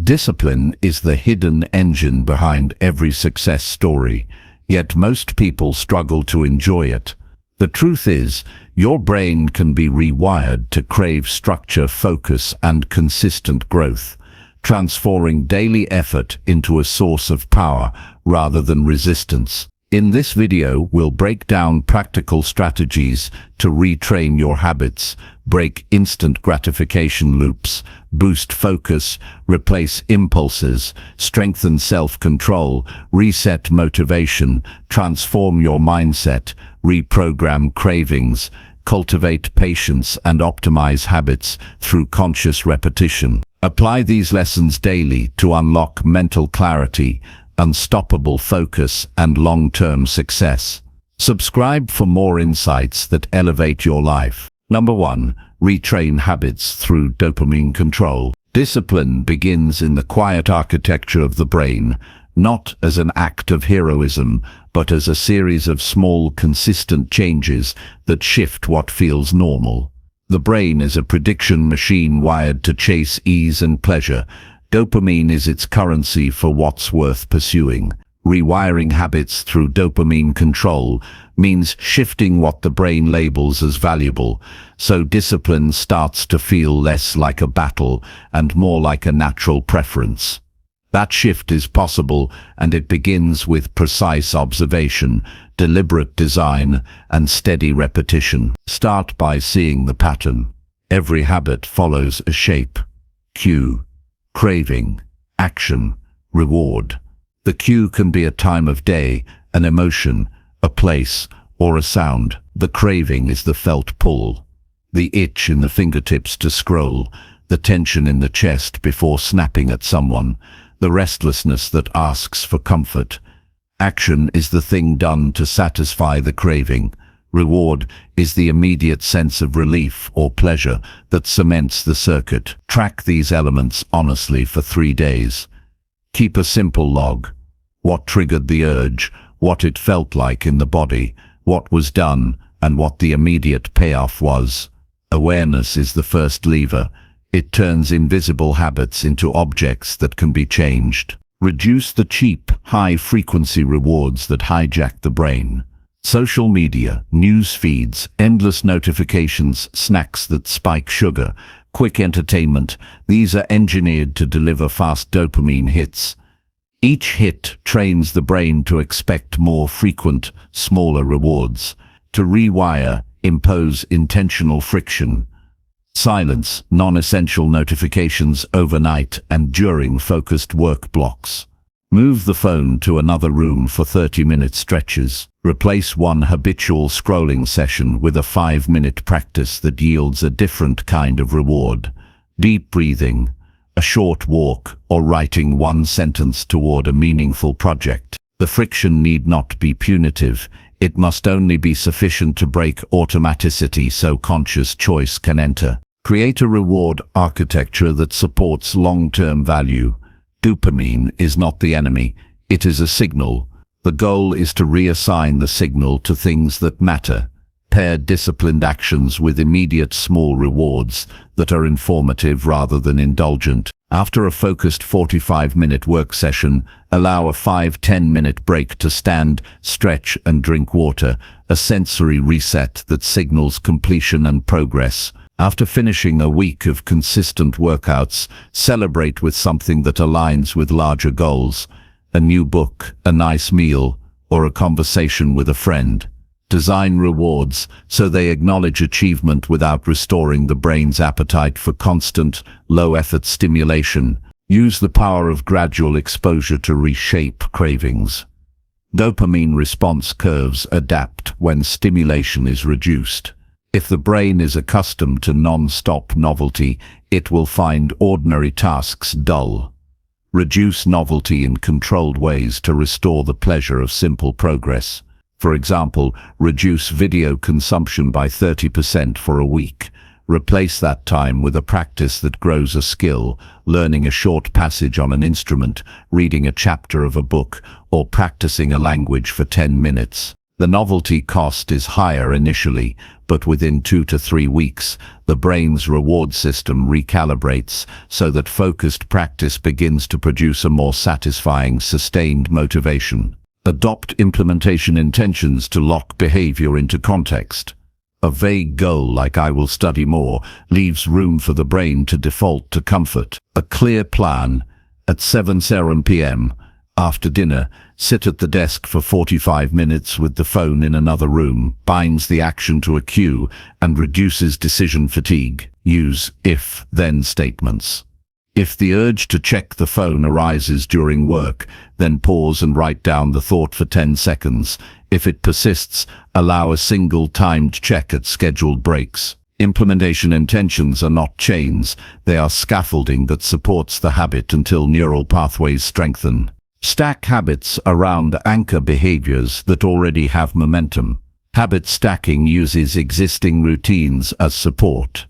Discipline is the hidden engine behind every success story, yet most people struggle to enjoy it. The truth is, your brain can be rewired to crave structure, focus, and consistent growth, transforming daily effort into a source of power rather than resistance. In this video, we'll break down practical strategies to retrain your habits, break instant gratification loops, boost focus, replace impulses, strengthen self-control, reset motivation, transform your mindset, reprogram cravings, cultivate patience, and optimize habits through conscious repetition. Apply these lessons daily to unlock mental clarity, unstoppable focus, and long-term success. Subscribe for more insights that elevate your life. Number 1. Retrain habits through dopamine control. Discipline begins in the quiet architecture of the brain, not as an act of heroism, but as a series of small, consistent changes that shift what feels normal. The brain is a prediction machine wired to chase ease and pleasure. Dopamine is its currency for what's worth pursuing. Rewiring habits through dopamine control means shifting what the brain labels as valuable, so discipline starts to feel less like a battle and more like a natural preference. That shift is possible, and it begins with precise observation, deliberate design, and steady repetition. Start by seeing the pattern. Every habit follows a shape. Cue, craving, action, reward. The cue can be a time of day, an emotion, a place, or a sound. The craving is the felt pull, the itch in the fingertips to scroll, the tension in the chest before snapping at someone, the restlessness that asks for comfort. Action is the thing done to satisfy the craving. Reward is the immediate sense of relief or pleasure that cements the circuit. Track these elements honestly for 3 days. Keep a simple log. What triggered the urge, what it felt like in the body, what was done, and what the immediate payoff was. Awareness is the first lever. It turns invisible habits into objects that can be changed. Reduce the cheap, high-frequency rewards that hijack the brain. Social media, news feeds, endless notifications, snacks that spike sugar, quick entertainment, these are engineered to deliver fast dopamine hits. Each hit trains the brain to expect more frequent, smaller rewards. To rewire, impose intentional friction. Silence non-essential notifications overnight and during focused work blocks. Move the phone to another room for 30-minute stretches. Replace one habitual scrolling session with a 5-minute practice that yields a different kind of reward. Deep breathing, a short walk, or writing one sentence toward a meaningful project. The friction need not be punitive. It must only be sufficient to break automaticity so conscious choice can enter. Create a reward architecture that supports long-term value. Dopamine is not the enemy, it is a signal. The goal is to reassign the signal to things that matter. Pair disciplined actions with immediate small rewards that are informative rather than indulgent. After a focused 45-minute work session, allow a 5-10-minute break to stand, stretch, and drink water, a sensory reset that signals completion and progress. After finishing a week of consistent workouts, celebrate with something that aligns with larger goals. A new book, a nice meal, or a conversation with a friend. Design rewards so they acknowledge achievement without restoring the brain's appetite for constant, low-effort stimulation. Use the power of gradual exposure to reshape cravings. Dopamine response curves adapt when stimulation is reduced. If the brain is accustomed to non-stop novelty, it will find ordinary tasks dull. Reduce novelty in controlled ways to restore the pleasure of simple progress. For example, reduce video consumption by 30% for a week. Replace that time with a practice that grows a skill, learning a short passage on an instrument, reading a chapter of a book, or practicing a language for 10 minutes. The novelty cost is higher initially, but within 2 to 3 weeks, the brain's reward system recalibrates so that focused practice begins to produce a more satisfying, sustained motivation. Adopt implementation intentions to lock behavior into context. A vague goal like "I will study more" leaves room for the brain to default to comfort. A clear plan: at 7 p.m., after dinner, sit at the desk for 45 minutes with the phone in another room, binds the action to a cue and reduces decision fatigue. Use if-then statements. If the urge to check the phone arises during work, then pause and write down the thought for 10 seconds. If it persists, allow a single timed check at scheduled breaks. Implementation intentions are not chains, they are scaffolding that supports the habit until neural pathways strengthen. Stack habits around anchor behaviors that already have momentum. Habit stacking uses existing routines as support.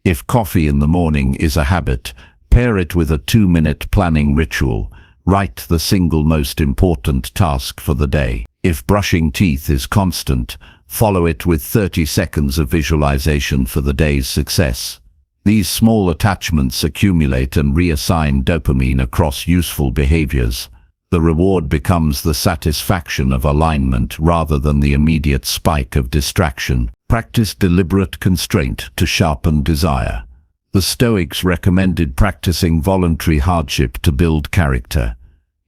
If coffee in the morning is a habit, pair it with a 2-minute planning ritual. Write the single most important task for the day. If brushing teeth is constant, follow it with 30 seconds of visualization for the day's success. These small attachments accumulate and reassign dopamine across useful behaviors. The reward becomes the satisfaction of alignment rather than the immediate spike of distraction. Practice deliberate constraint to sharpen desire. The Stoics recommended practicing voluntary hardship to build character.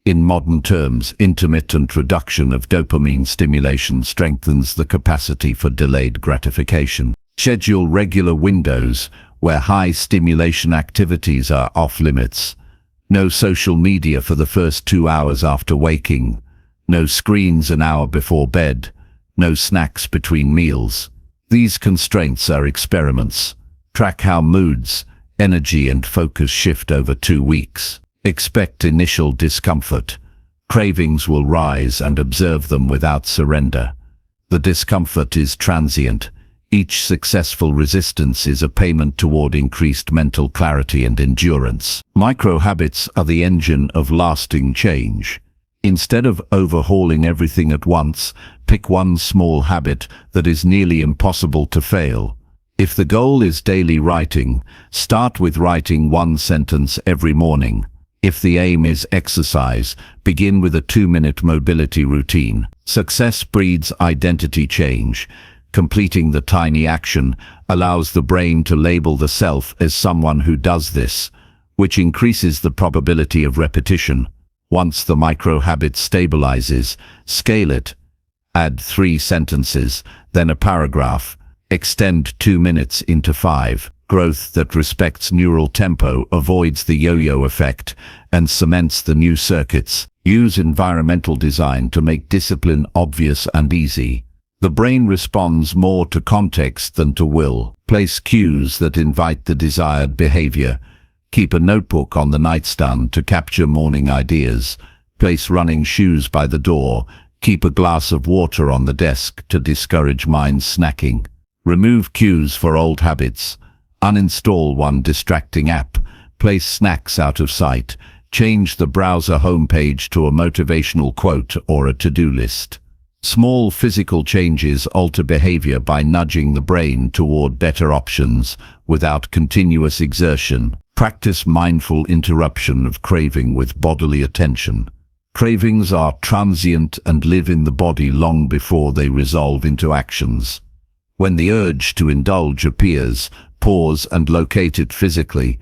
In modern terms, intermittent reduction of dopamine stimulation strengthens the capacity for delayed gratification. Schedule regular windows where high stimulation activities are off limits. No social media for the first 2 hours after waking. No screens an hour before bed. No snacks between meals. These constraints are experiments. Track how moods, energy and focus shift over 2 weeks. Expect initial discomfort. Cravings will rise and observe them without surrender. The discomfort is transient. Each successful resistance is a payment toward increased mental clarity and endurance. Micro-habits are the engine of lasting change. Instead of overhauling everything at once, pick one small habit that is nearly impossible to fail. If the goal is daily writing, start with writing 1 sentence every morning. If the aim is exercise, begin with a 2-minute mobility routine. Success breeds identity change. Completing the tiny action allows the brain to label the self as someone who does this, which increases the probability of repetition. Once the micro-habit stabilizes, scale it. Add 3 sentences, then a paragraph. Extend 2 minutes into 5. Growth that respects neural tempo avoids the yo-yo effect and cements the new circuits. Use environmental design to make discipline obvious and easy. The brain responds more to context than to will. Place cues that invite the desired behavior. Keep a notebook on the nightstand to capture morning ideas. Place running shoes by the door. Keep a glass of water on the desk to discourage mind snacking. Remove cues for old habits. Uninstall one distracting app. Place snacks out of sight. Change the browser homepage to a motivational quote or a to-do list. Small physical changes alter behavior by nudging the brain toward better options without continuous exertion. Practice mindful interruption of craving with bodily attention. Cravings are transient and live in the body long before they resolve into actions. When the urge to indulge appears, pause and locate it physically.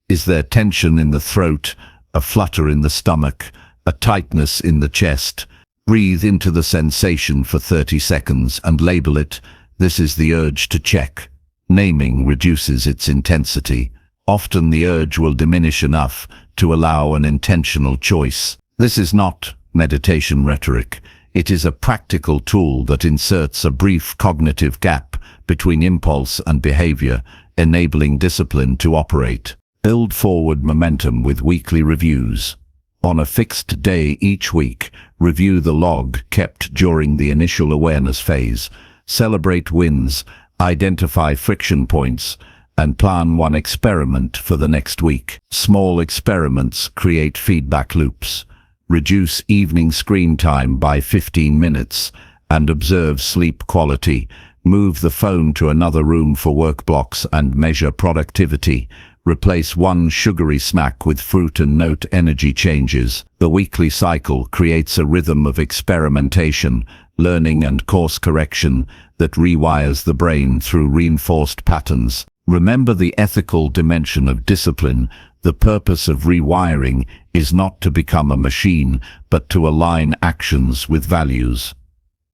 Is there tension in the throat, a flutter in the stomach, a tightness in the chest? Breathe into the sensation for 30 seconds and label it. This is the urge to check. Naming reduces its intensity. Often the urge will diminish enough to allow an intentional choice. This is not meditation rhetoric. It is a practical tool that inserts a brief cognitive gap between impulse and behavior, enabling discipline to operate. Build forward momentum with weekly reviews. On a fixed day each week, review the log kept during the initial awareness phase, celebrate wins, identify friction points, and plan one experiment for the next week. Small experiments create feedback loops. Reduce evening screen time by 15 minutes and observe sleep quality. Move the phone to another room for work blocks and measure productivity. Replace one sugary snack with fruit and note energy changes. The weekly cycle creates a rhythm of experimentation, learning and course correction that rewires the brain through reinforced patterns. Remember the ethical dimension of discipline. The purpose of rewiring is not to become a machine, but to align actions with values.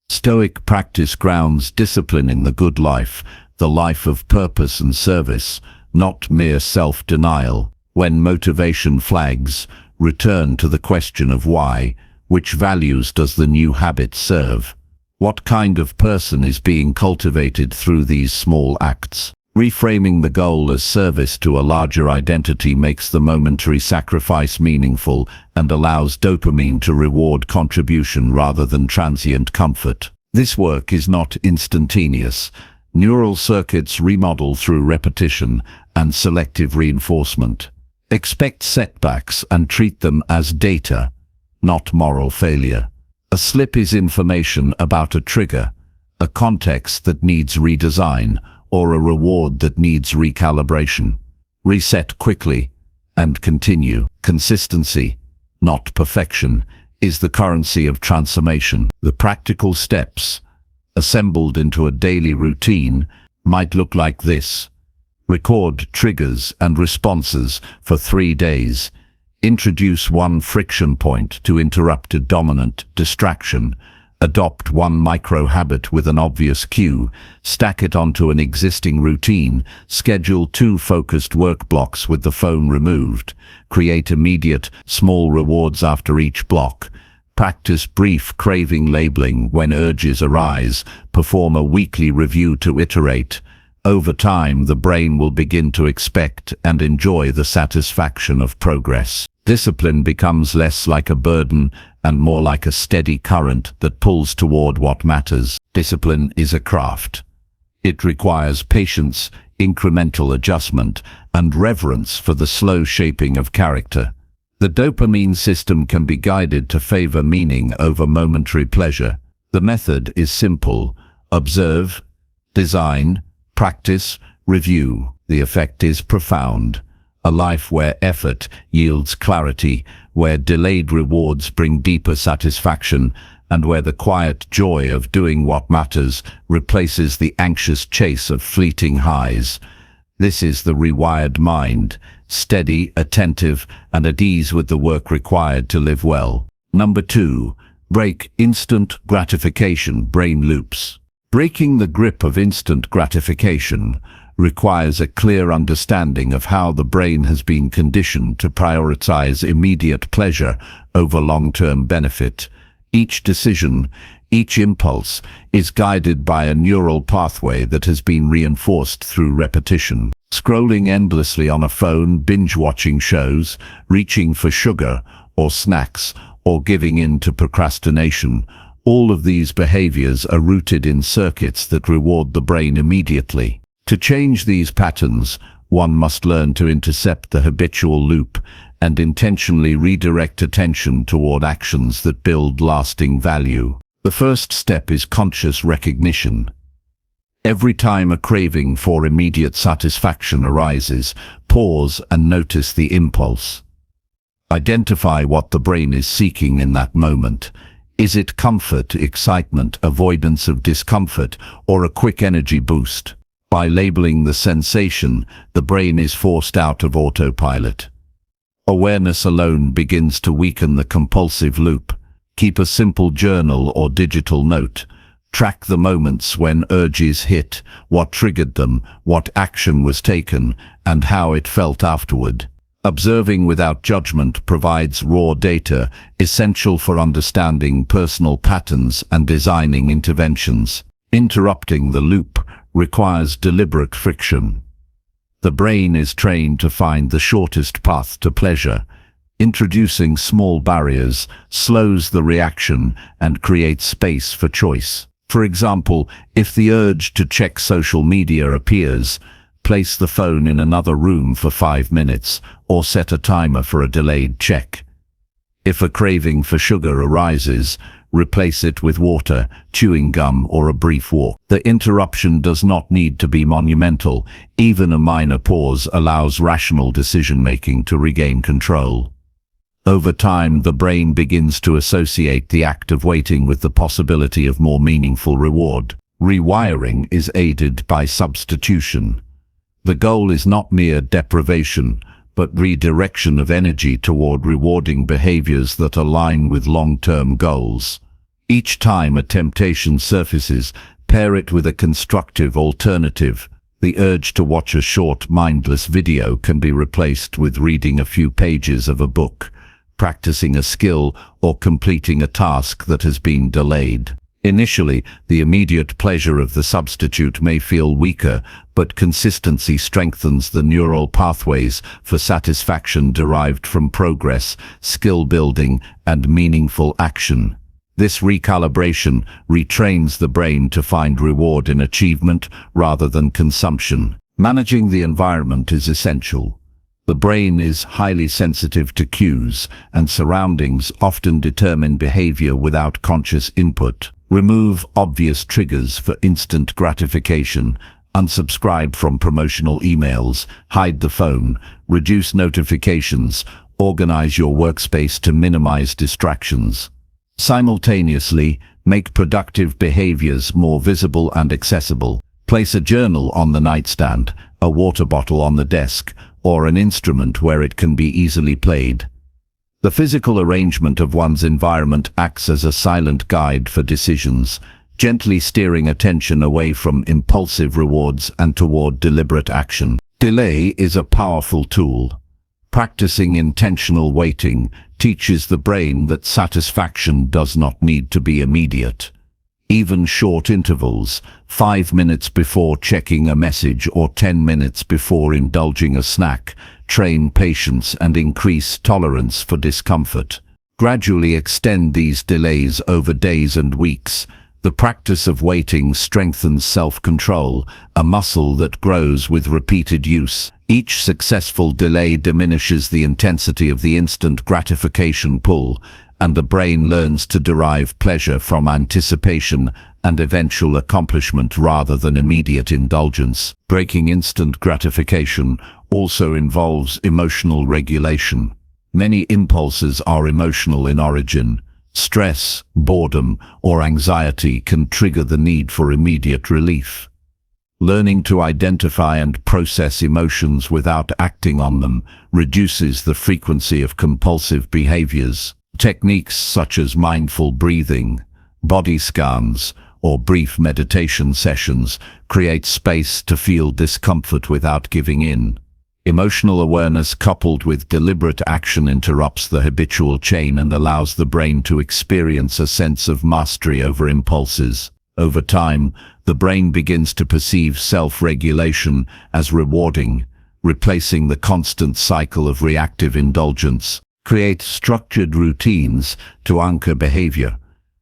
Stoic practice grounds discipline in the good life, the life of purpose and service, not mere self-denial. When motivation flags, return to the question of why. Which values does the new habit serve? What kind of person is being cultivated through these small acts? Reframing the goal as service to a larger identity makes the momentary sacrifice meaningful and allows dopamine to reward contribution rather than transient comfort. This work is not instantaneous. Neural circuits remodel through repetition and selective reinforcement. Expect setbacks and treat them as data, not moral failure. A slip is information about a trigger, a context that needs redesign, or a reward that needs recalibration. Reset quickly and continue. Consistency, not perfection, is the currency of transformation. The practical steps, assembled into a daily routine, might look like this. Record triggers and responses for 3 days. Introduce one friction point to interrupt a dominant distraction. Adopt one micro-habit with an obvious cue. Stack it onto an existing routine. Schedule 2 focused work blocks with the phone removed. Create immediate, small rewards after each block. Practice brief craving labeling when urges arise. Perform a weekly review to iterate. Over time, the brain will begin to expect and enjoy the satisfaction of progress. Discipline becomes less like a burden and more like a steady current that pulls toward what matters. Discipline is a craft. It requires patience, incremental adjustment, and reverence for the slow shaping of character. The dopamine system can be guided to favor meaning over momentary pleasure. The method is simple. Observe, design, practice, review. The effect is profound. A life where effort yields clarity, where delayed rewards bring deeper satisfaction, and where the quiet joy of doing what matters replaces the anxious chase of fleeting highs. This is the rewired mind, steady, attentive, and at ease with the work required to live well. Number 2. Break instant gratification brain loops. Breaking the grip of instant gratification requires a clear understanding of how the brain has been conditioned to prioritize immediate pleasure over long-term benefit. Each decision, each impulse, is guided by a neural pathway that has been reinforced through repetition. Scrolling endlessly on a phone, binge-watching shows, reaching for sugar or snacks, or giving in to procrastination, all of these behaviors are rooted in circuits that reward the brain immediately. To change these patterns, one must learn to intercept the habitual loop and intentionally redirect attention toward actions that build lasting value. The first step is conscious recognition. Every time a craving for immediate satisfaction arises, pause and notice the impulse. Identify what the brain is seeking in that moment. Is it comfort, excitement, avoidance of discomfort, or a quick energy boost? By labeling the sensation, the brain is forced out of autopilot. Awareness alone begins to weaken the compulsive loop. Keep a simple journal or digital note. Track the moments when urges hit, what triggered them, what action was taken, and how it felt afterward. Observing without judgment provides raw data, essential for understanding personal patterns and designing interventions. Interrupting the loop requires deliberate friction. The brain is trained to find the shortest path to pleasure. Introducing small barriers slows the reaction and creates space for choice. For example, if the urge to check social media appears, place the phone in another room for 5 minutes or set a timer for a delayed check. If a craving for sugar arises, replace it with water, chewing gum, or a brief walk. The interruption does not need to be monumental. Even a minor pause allows rational decision-making to regain control. Over time, the brain begins to associate the act of waiting with the possibility of more meaningful reward. Rewiring is aided by substitution. The goal is not mere deprivation, but redirection of energy toward rewarding behaviors that align with long-term goals. Each time a temptation surfaces, pair it with a constructive alternative. The urge to watch a short, mindless video can be replaced with reading a few pages of a book, practicing a skill, or completing a task that has been delayed. Initially, the immediate pleasure of the substitute may feel weaker, but consistency strengthens the neural pathways for satisfaction derived from progress, skill building, and meaningful action. This recalibration retrains the brain to find reward in achievement rather than consumption. Managing the environment is essential. The brain is highly sensitive to cues, and surroundings often determine behavior without conscious input. Remove obvious triggers for instant gratification. Unsubscribe from promotional emails, hide the phone, reduce notifications, organize your workspace to minimize distractions. Simultaneously, make productive behaviors more visible and accessible. Place a journal on the nightstand, a water bottle on the desk, or an instrument where it can be easily played. The physical arrangement of one's environment acts as a silent guide for decisions, gently steering attention away from impulsive rewards and toward deliberate action. Delay is a powerful tool. Practicing intentional waiting teaches the brain that satisfaction does not need to be immediate. Even short intervals, 5 minutes before checking a message or 10 minutes before indulging a snack, train patience and increase tolerance for discomfort. Gradually extend these delays over days and weeks. The practice of waiting strengthens self-control, a muscle that grows with repeated use. Each successful delay diminishes the intensity of the instant gratification pull, and the brain learns to derive pleasure from anticipation and eventual accomplishment rather than immediate indulgence. Breaking instant gratification also involves emotional regulation. Many impulses are emotional in origin. Stress, boredom, or anxiety can trigger the need for immediate relief. Learning to identify and process emotions without acting on them reduces the frequency of compulsive behaviors. Techniques such as mindful breathing, body scans, or brief meditation sessions create space to feel discomfort without giving in. Emotional awareness coupled with deliberate action interrupts the habitual chain and allows the brain to experience a sense of mastery over impulses. Over time, the brain begins to perceive self-regulation as rewarding, replacing the constant cycle of reactive indulgence. Create structured routines to anchor behavior.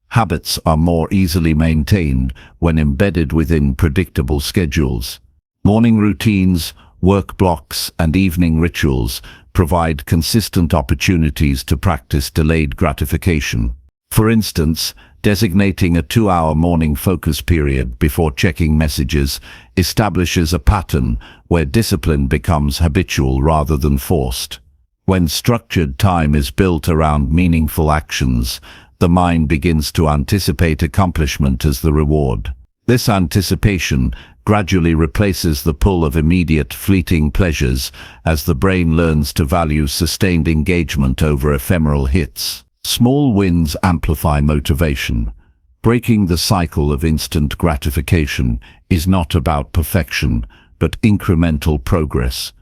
Habits are more easily maintained when embedded within predictable schedules. Morning routines, work blocks, and evening rituals provide consistent opportunities to practice delayed gratification. For instance, designating a 2-hour morning focus period before checking messages establishes a pattern where discipline becomes habitual rather than forced. When structured time is built around meaningful actions, the mind begins to anticipate accomplishment as the reward. This anticipation gradually replaces the pull of immediate, fleeting pleasures as the brain learns to value sustained engagement over ephemeral hits. Small wins amplify motivation. Breaking the cycle of instant gratification is not about perfection, but incremental progress.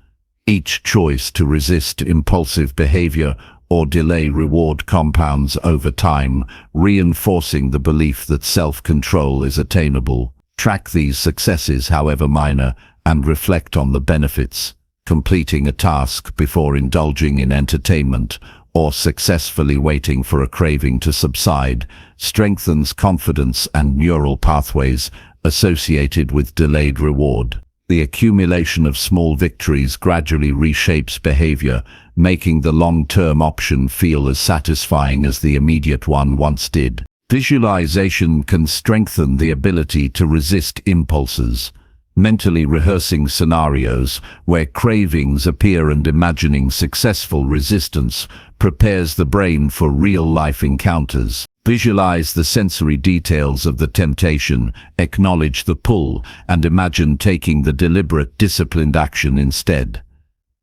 Each choice to resist impulsive behavior or delay reward compounds over time, reinforcing the belief that self-control is attainable. Track these successes, however minor, and reflect on the benefits. Completing a task before indulging in entertainment or successfully waiting for a craving to subside strengthens confidence and neural pathways associated with delayed reward. The accumulation of small victories gradually reshapes behavior, making the long-term option feel as satisfying as the immediate one once did. Visualization can strengthen the ability to resist impulses. Mentally rehearsing scenarios where cravings appear and imagining successful resistance prepares the brain for real-life encounters. Visualize the sensory details of the temptation, acknowledge the pull, and imagine taking the deliberate, disciplined action instead.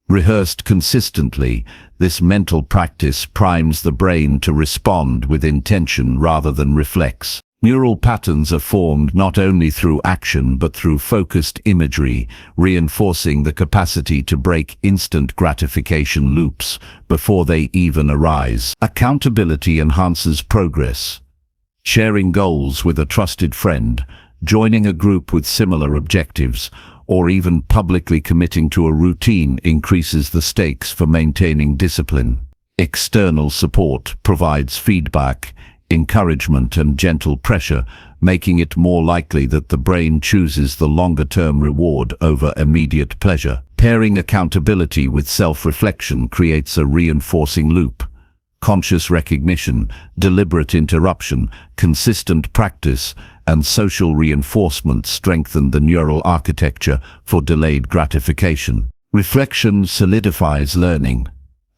Rehearsed consistently, this mental practice primes the brain to respond with intention rather than reflex. Neural patterns are formed not only through action but through focused imagery, reinforcing the capacity to break instant gratification loops before they even arise. Accountability enhances progress. Sharing goals with a trusted friend, joining a group with similar objectives, or even publicly committing to a routine increases the stakes for maintaining discipline. External support provides feedback, encouragement, and gentle pressure, making it more likely that the brain chooses the longer-term reward over immediate pleasure. Pairing accountability with self-reflection creates a reinforcing loop. Conscious recognition, deliberate interruption, consistent practice, and social reinforcement strengthen the neural architecture for delayed gratification. Reflection solidifies learning.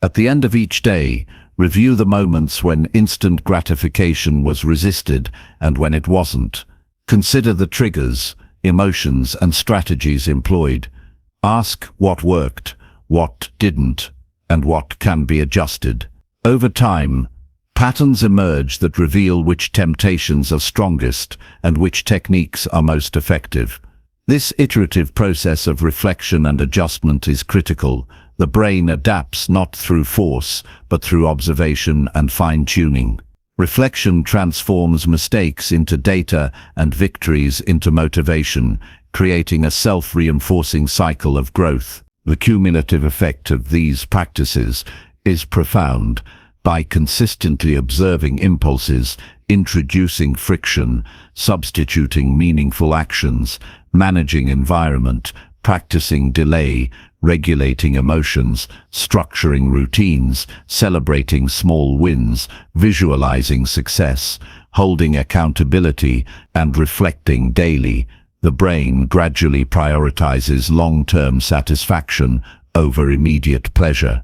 At the end of each day, review the moments when instant gratification was resisted and when it wasn't. Consider the triggers, emotions, and strategies employed. Ask what worked, what didn't, and what can be adjusted. Over time, patterns emerge that reveal which temptations are strongest and which techniques are most effective. This iterative process of reflection and adjustment is critical. The brain adapts not through force, but through observation and fine-tuning. Reflection transforms mistakes into data and victories into motivation, creating a self-reinforcing cycle of growth. The cumulative effect of these practices is profound. By consistently observing impulses, introducing friction, substituting meaningful actions, managing environment, practicing delay, regulating emotions, structuring routines, celebrating small wins, visualizing success, holding accountability, and reflecting daily, the brain gradually prioritizes long-term satisfaction over immediate pleasure.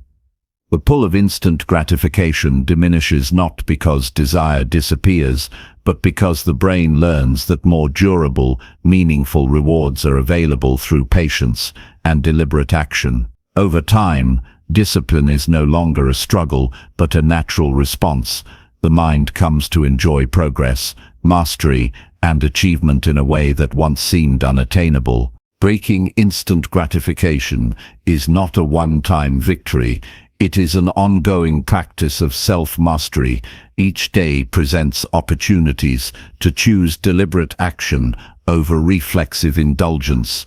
The pull of instant gratification diminishes not because desire disappears, but because the brain learns that more durable, meaningful rewards are available through patience and deliberate action. Over time, discipline is no longer a struggle, but a natural response. The mind comes to enjoy progress, mastery, and achievement in a way that once seemed unattainable. Breaking instant gratification is not a one-time victory. It is an ongoing practice of self-mastery. Each day presents opportunities to choose deliberate action over reflexive indulgence.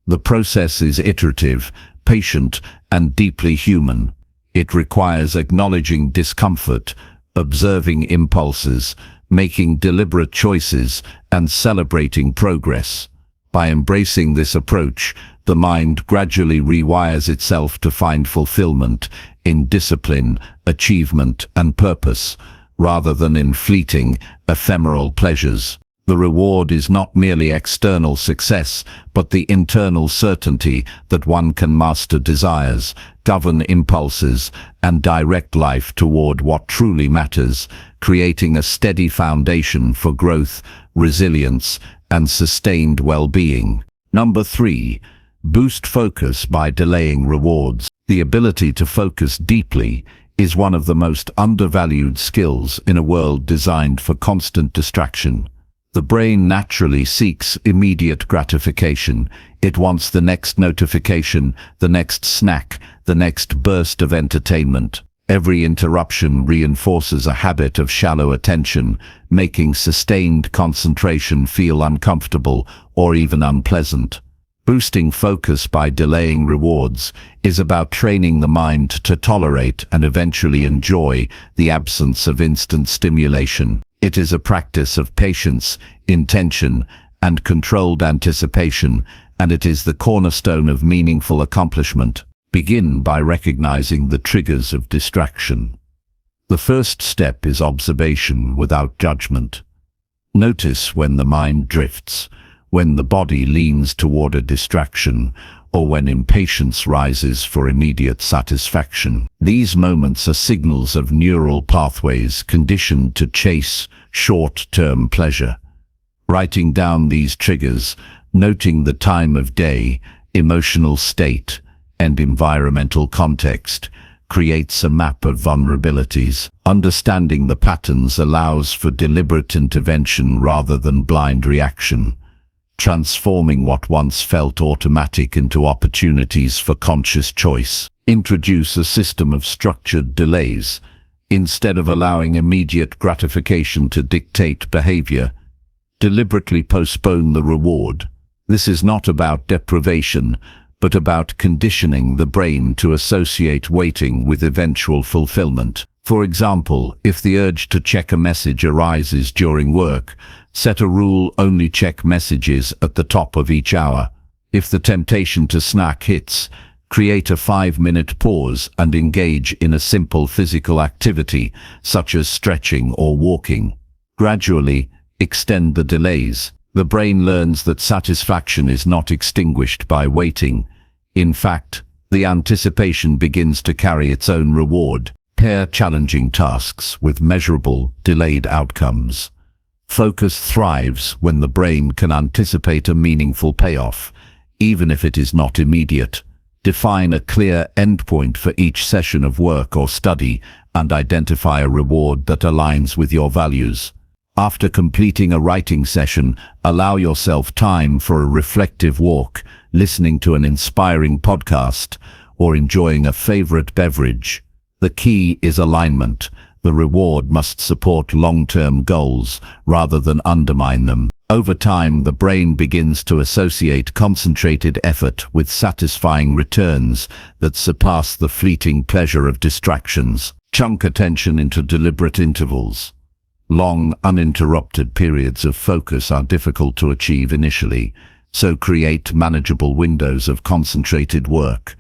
The process is iterative, patient, and deeply human. It requires acknowledging discomfort, observing impulses, making deliberate choices, and celebrating progress. By embracing this approach, the mind gradually rewires itself to find fulfillment in discipline, achievement, and purpose, rather than in fleeting, ephemeral pleasures. The reward is not merely external success, but the internal certainty that one can master desires, govern impulses, and direct life toward what truly matters, creating a steady foundation for growth, resilience, and sustained well-being. Number 3. Boost focus by delaying rewards. The ability to focus deeply is one of the most undervalued skills in a world designed for constant distraction. The brain naturally seeks immediate gratification. It wants the next notification, the next snack, the next burst of entertainment. Every interruption reinforces a habit of shallow attention, making sustained concentration feel uncomfortable or even unpleasant. Boosting focus by delaying rewards is about training the mind to tolerate and eventually enjoy the absence of instant stimulation. It is a practice of patience, intention, and controlled anticipation, and it is the cornerstone of meaningful accomplishment. Begin by recognizing the triggers of distraction. The first step is observation without judgment. Notice when the mind drifts, when the body leans toward a distraction, or when impatience rises for immediate satisfaction. These moments are signals of neural pathways conditioned to chase short-term pleasure. Writing down these triggers, noting the time of day, emotional state, and environmental context, creates a map of vulnerabilities. Understanding the patterns allows for deliberate intervention rather than blind reaction, transforming what once felt automatic into opportunities for conscious choice. Introduce a system of structured delays. Instead of allowing immediate gratification to dictate behavior, deliberately postpone the reward. This is not about deprivation, but about conditioning the brain to associate waiting with eventual fulfillment. For example, if the urge to check a message arises during work, set a rule: only check messages at the top of each hour. If the temptation to snack hits, create a 5-minute pause and engage in a simple physical activity, such as stretching or walking. Gradually, extend the delays. The brain learns that satisfaction is not extinguished by waiting. In fact, the anticipation begins to carry its own reward. Pair challenging tasks with measurable, delayed outcomes. Focus thrives when the brain can anticipate a meaningful payoff, even if it is not immediate. Define a clear endpoint for each session of work or study and identify a reward that aligns with your values. After completing a writing session, allow yourself time for a reflective walk, listening to an inspiring podcast, or enjoying a favorite beverage. The key is alignment. The reward must support long-term goals rather than undermine them. Over time, the brain begins to associate concentrated effort with satisfying returns that surpass the fleeting pleasure of distractions. Chunk attention into deliberate intervals. Long, uninterrupted periods of focus are difficult to achieve initially, so create manageable windows of concentrated work.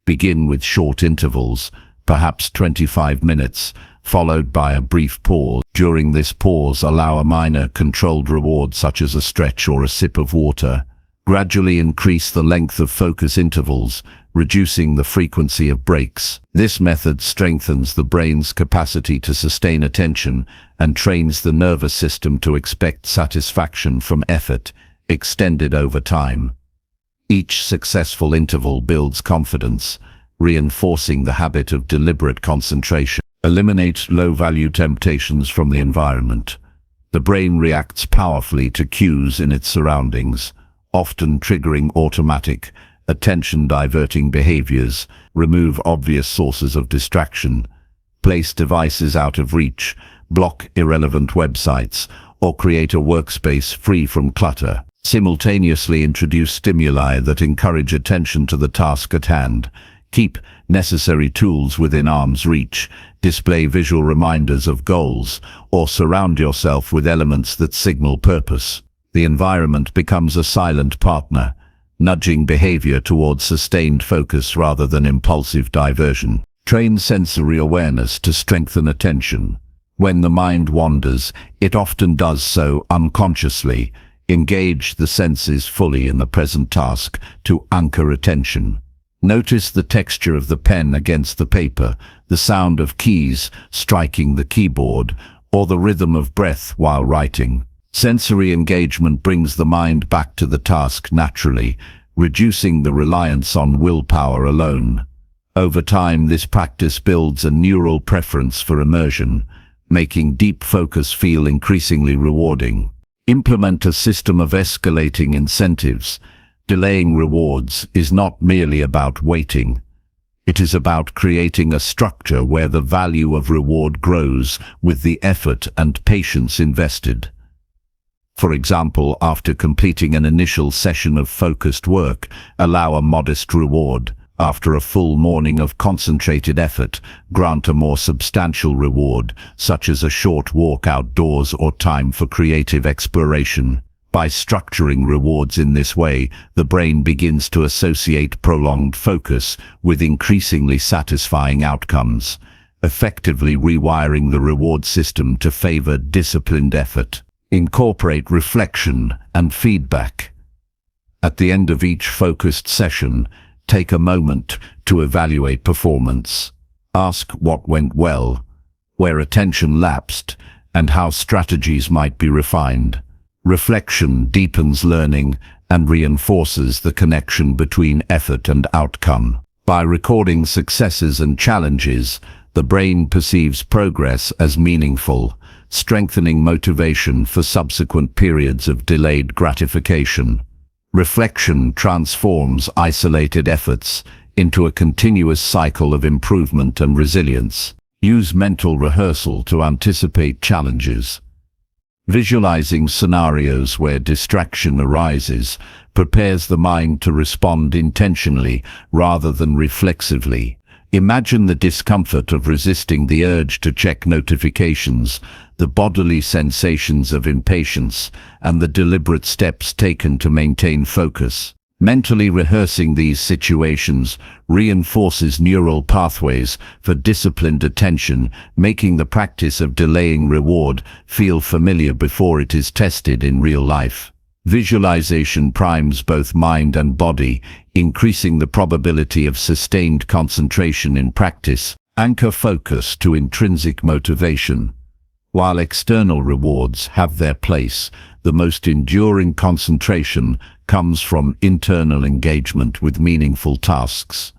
Begin with short intervals, perhaps 25 minutes, followed by a brief pause. During this pause, allow a minor, controlled reward such as a stretch or a sip of water. Gradually increase the length of focus intervals, reducing the frequency of breaks. This method strengthens the brain's capacity to sustain attention and trains the nervous system to expect satisfaction from effort extended over time. Each successful interval builds confidence, reinforcing the habit of deliberate concentration. Eliminate low-value temptations from the environment. The brain reacts powerfully to cues in its surroundings, often triggering automatic, attention-diverting behaviors. Remove obvious sources of distraction. Place devices out of reach, block irrelevant websites, or create a workspace free from clutter. Simultaneously introduce stimuli that encourage attention to the task at hand. Keep necessary tools within arm's reach, display visual reminders of goals, or surround yourself with elements that signal purpose. The environment becomes a silent partner, nudging behavior towards sustained focus rather than impulsive diversion. Train sensory awareness to strengthen attention. When the mind wanders, it often does so unconsciously. Engage the senses fully in the present task to anchor attention. Notice the texture of the pen against the paper, the sound of keys striking the keyboard, or the rhythm of breath while writing. Sensory engagement brings the mind back to the task naturally, reducing the reliance on willpower alone. Over time, this practice builds a neural preference for immersion, making deep focus feel increasingly rewarding. Implement a system of escalating incentives. Delaying rewards is not merely about waiting. It is about creating a structure where the value of reward grows with the effort and patience invested. For example, after completing an initial session of focused work, allow a modest reward. After a full morning of concentrated effort, grant a more substantial reward, such as a short walk outdoors or time for creative exploration. By structuring rewards in this way, the brain begins to associate prolonged focus with increasingly satisfying outcomes. effectively rewiring the reward system to favor disciplined effort. Incorporate reflection and feedback. At the end of each focused session, take a moment to evaluate performance. Ask what went well, where attention lapsed, and how strategies might be refined. Reflection deepens learning and reinforces the connection between effort and outcome. By recording successes and challenges, the brain perceives progress as meaningful, strengthening motivation for subsequent periods of delayed gratification. Reflection transforms isolated efforts into a continuous cycle of improvement and resilience. Use mental rehearsal to anticipate challenges. Visualizing scenarios where distraction arises prepares the mind to respond intentionally rather than reflexively. Imagine the discomfort of resisting the urge to check notifications, the bodily sensations of impatience, and the deliberate steps taken to maintain focus. Mentally rehearsing these situations reinforces neural pathways for disciplined attention, making the practice of delaying reward feel familiar before it is tested in real life. Visualization primes both mind and body, increasing the probability of sustained concentration in practice. Anchor focus to intrinsic motivation. While external rewards have their place, the most enduring concentration comes from internal engagement with meaningful tasks.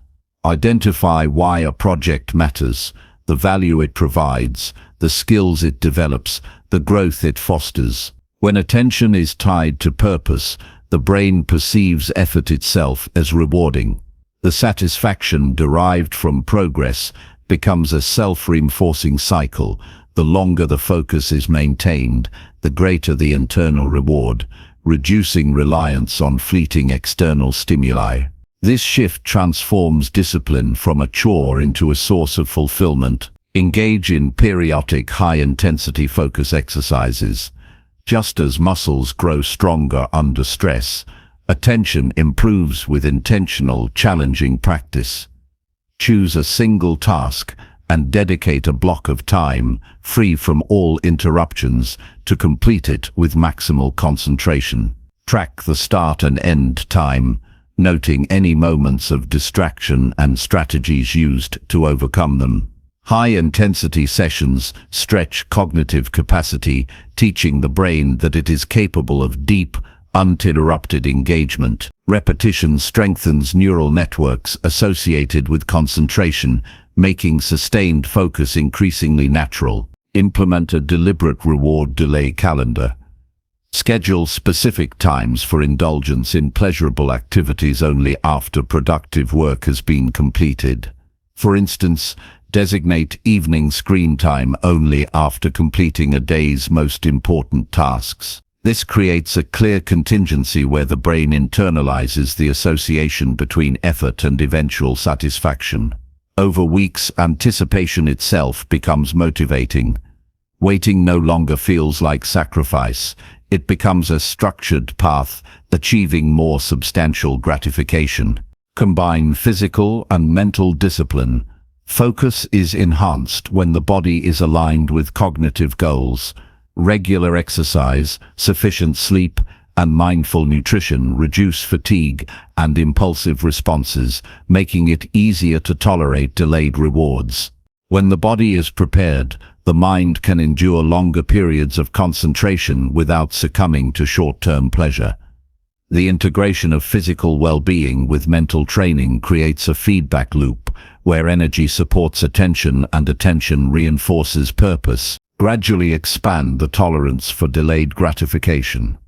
Identify why a project matters, the value it provides, the skills it develops, the growth it fosters. When attention is tied to purpose, the brain perceives effort itself as rewarding. The satisfaction derived from progress becomes a self-reinforcing cycle. The longer the focus is maintained, the greater the internal reward, reducing reliance on fleeting external stimuli. This shift transforms discipline from a chore into a source of fulfillment. Engage in periodic high-intensity focus exercises. Just as muscles grow stronger under stress, attention improves with intentional, challenging practice. Choose a single task and dedicate a block of time, free from all interruptions, to complete it with maximal concentration. Track the start and end time, noting any moments of distraction and strategies used to overcome them. High-intensity sessions stretch cognitive capacity, teaching the brain that it is capable of deep, uninterrupted engagement. Repetition strengthens neural networks associated with concentration, making sustained focus increasingly natural. Implement a deliberate reward delay calendar. Schedule specific times for indulgence in pleasurable activities only after productive work has been completed. For instance, designate evening screen time only after completing a day's most important tasks. This creates a clear contingency where the brain internalizes the association between effort and eventual satisfaction. Over weeks, anticipation itself becomes motivating. Waiting no longer feels like sacrifice. It becomes a structured path, achieving more substantial gratification. Combine physical and mental discipline. Focus is enhanced when the body is aligned with cognitive goals. Regular exercise, sufficient sleep, and mindful nutrition reduce fatigue and impulsive responses, making it easier to tolerate delayed rewards. When the body is prepared, the mind can endure longer periods of concentration without succumbing to short-term pleasure. The integration of physical well-being with mental training creates a feedback loop, where energy supports attention and attention reinforces purpose. Gradually expand the tolerance for delayed gratification.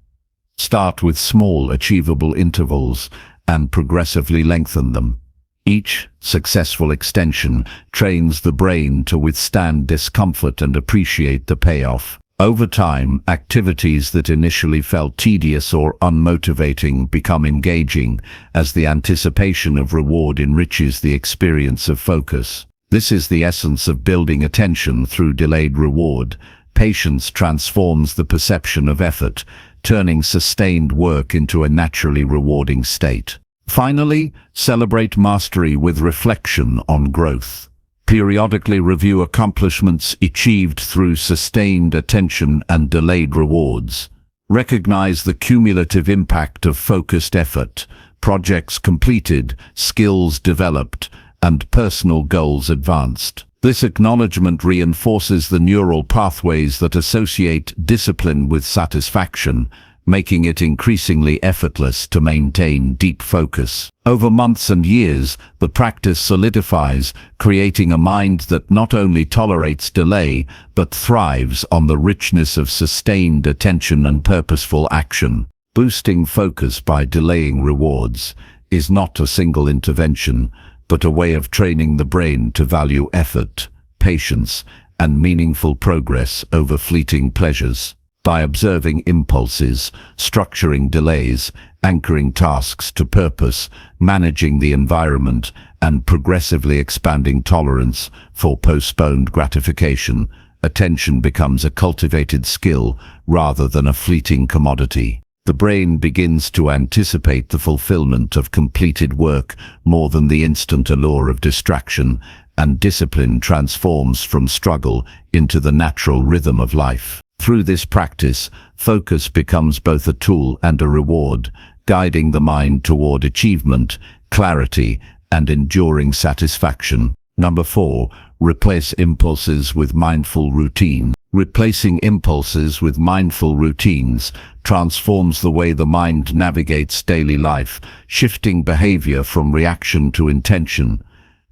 Start with small, achievable intervals and progressively lengthen them. Each successful extension trains the brain to withstand discomfort and appreciate the payoff. Over time, activities that initially felt tedious or unmotivating become engaging as the anticipation of reward enriches the experience of focus. This is the essence of building attention through delayed reward. Patience transforms the perception of effort, turning sustained work into a naturally rewarding state. Finally, celebrate mastery with reflection on growth. Periodically review accomplishments achieved through sustained attention and delayed rewards. Recognize the cumulative impact of focused effort, projects completed, skills developed, and personal goals advanced. This acknowledgement reinforces the neural pathways that associate discipline with satisfaction, making it increasingly effortless to maintain deep focus. Over months and years, the practice solidifies, creating a mind that not only tolerates delay, but thrives on the richness of sustained attention and purposeful action. Boosting focus by delaying rewards is not a single intervention, but a way of training the brain to value effort, patience, and meaningful progress over fleeting pleasures. By observing impulses, structuring delays, anchoring tasks to purpose, managing the environment, and progressively expanding tolerance for postponed gratification, attention becomes a cultivated skill rather than a fleeting commodity. The brain begins to anticipate the fulfillment of completed work more than the instant allure of distraction, and discipline transforms from struggle into the natural rhythm of life. Through this practice, focus becomes both a tool and a reward, guiding the mind toward achievement, clarity, and enduring satisfaction. Number 4. Replace impulses with mindful routine. Replacing impulses with mindful routines transforms the way the mind navigates daily life, shifting behavior from reaction to intention.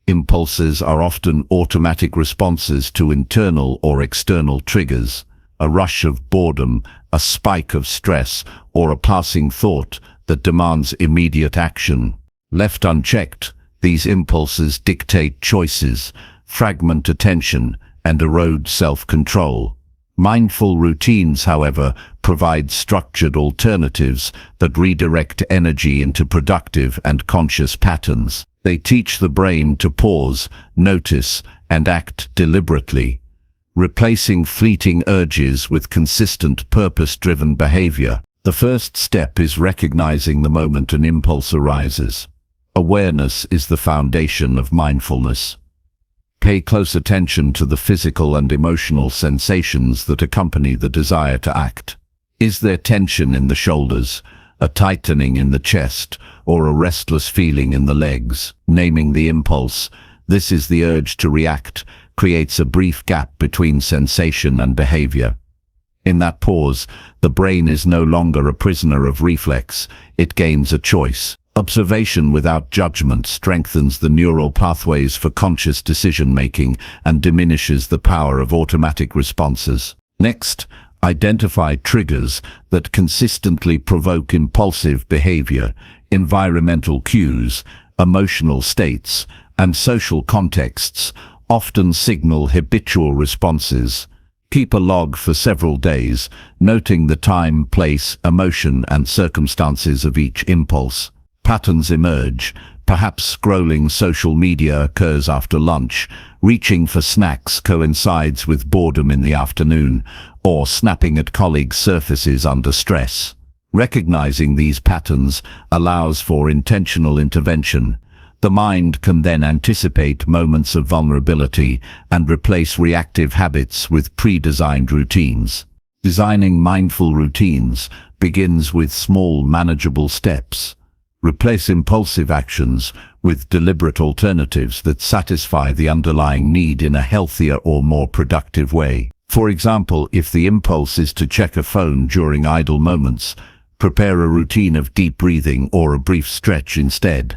Impulses are often automatic responses to internal or external triggers. A rush of boredom, a spike of stress, or a passing thought that demands immediate action. Left unchecked, these impulses dictate choices, fragment attention, and erode self-control. Mindful routines, however, provide structured alternatives that redirect energy into productive and conscious patterns. They teach the brain to pause, notice, and act deliberately, replacing fleeting urges with consistent purpose-driven behavior. The first step is recognizing the moment an impulse arises. Awareness is the foundation of mindfulness. Pay close attention to the physical and emotional sensations that accompany the desire to act. Is there tension in the shoulders, a tightening in the chest, or a restless feeling in the legs? Naming the impulse, "This is the urge to react," creates a brief gap between sensation and behavior. In that pause, the brain is no longer a prisoner of reflex, it gains a choice. Observation without judgment strengthens the neural pathways for conscious decision-making and diminishes the power of automatic responses. Next, identify triggers that consistently provoke impulsive behavior. Environmental cues, emotional states, and social contexts often signal habitual responses. Keep a log for several days, noting the time, place, emotion, and circumstances of each impulse. Patterns emerge. Perhaps scrolling social media occurs after lunch, reaching for snacks coincides with boredom in the afternoon, or snapping at colleagues surfaces under stress. Recognizing these patterns allows for intentional intervention. The mind can then anticipate moments of vulnerability and replace reactive habits with pre-designed routines. Designing mindful routines begins with small, manageable steps. Replace impulsive actions with deliberate alternatives that satisfy the underlying need in a healthier or more productive way. For example, if the impulse is to check a phone during idle moments, prepare a routine of deep breathing or a brief stretch instead.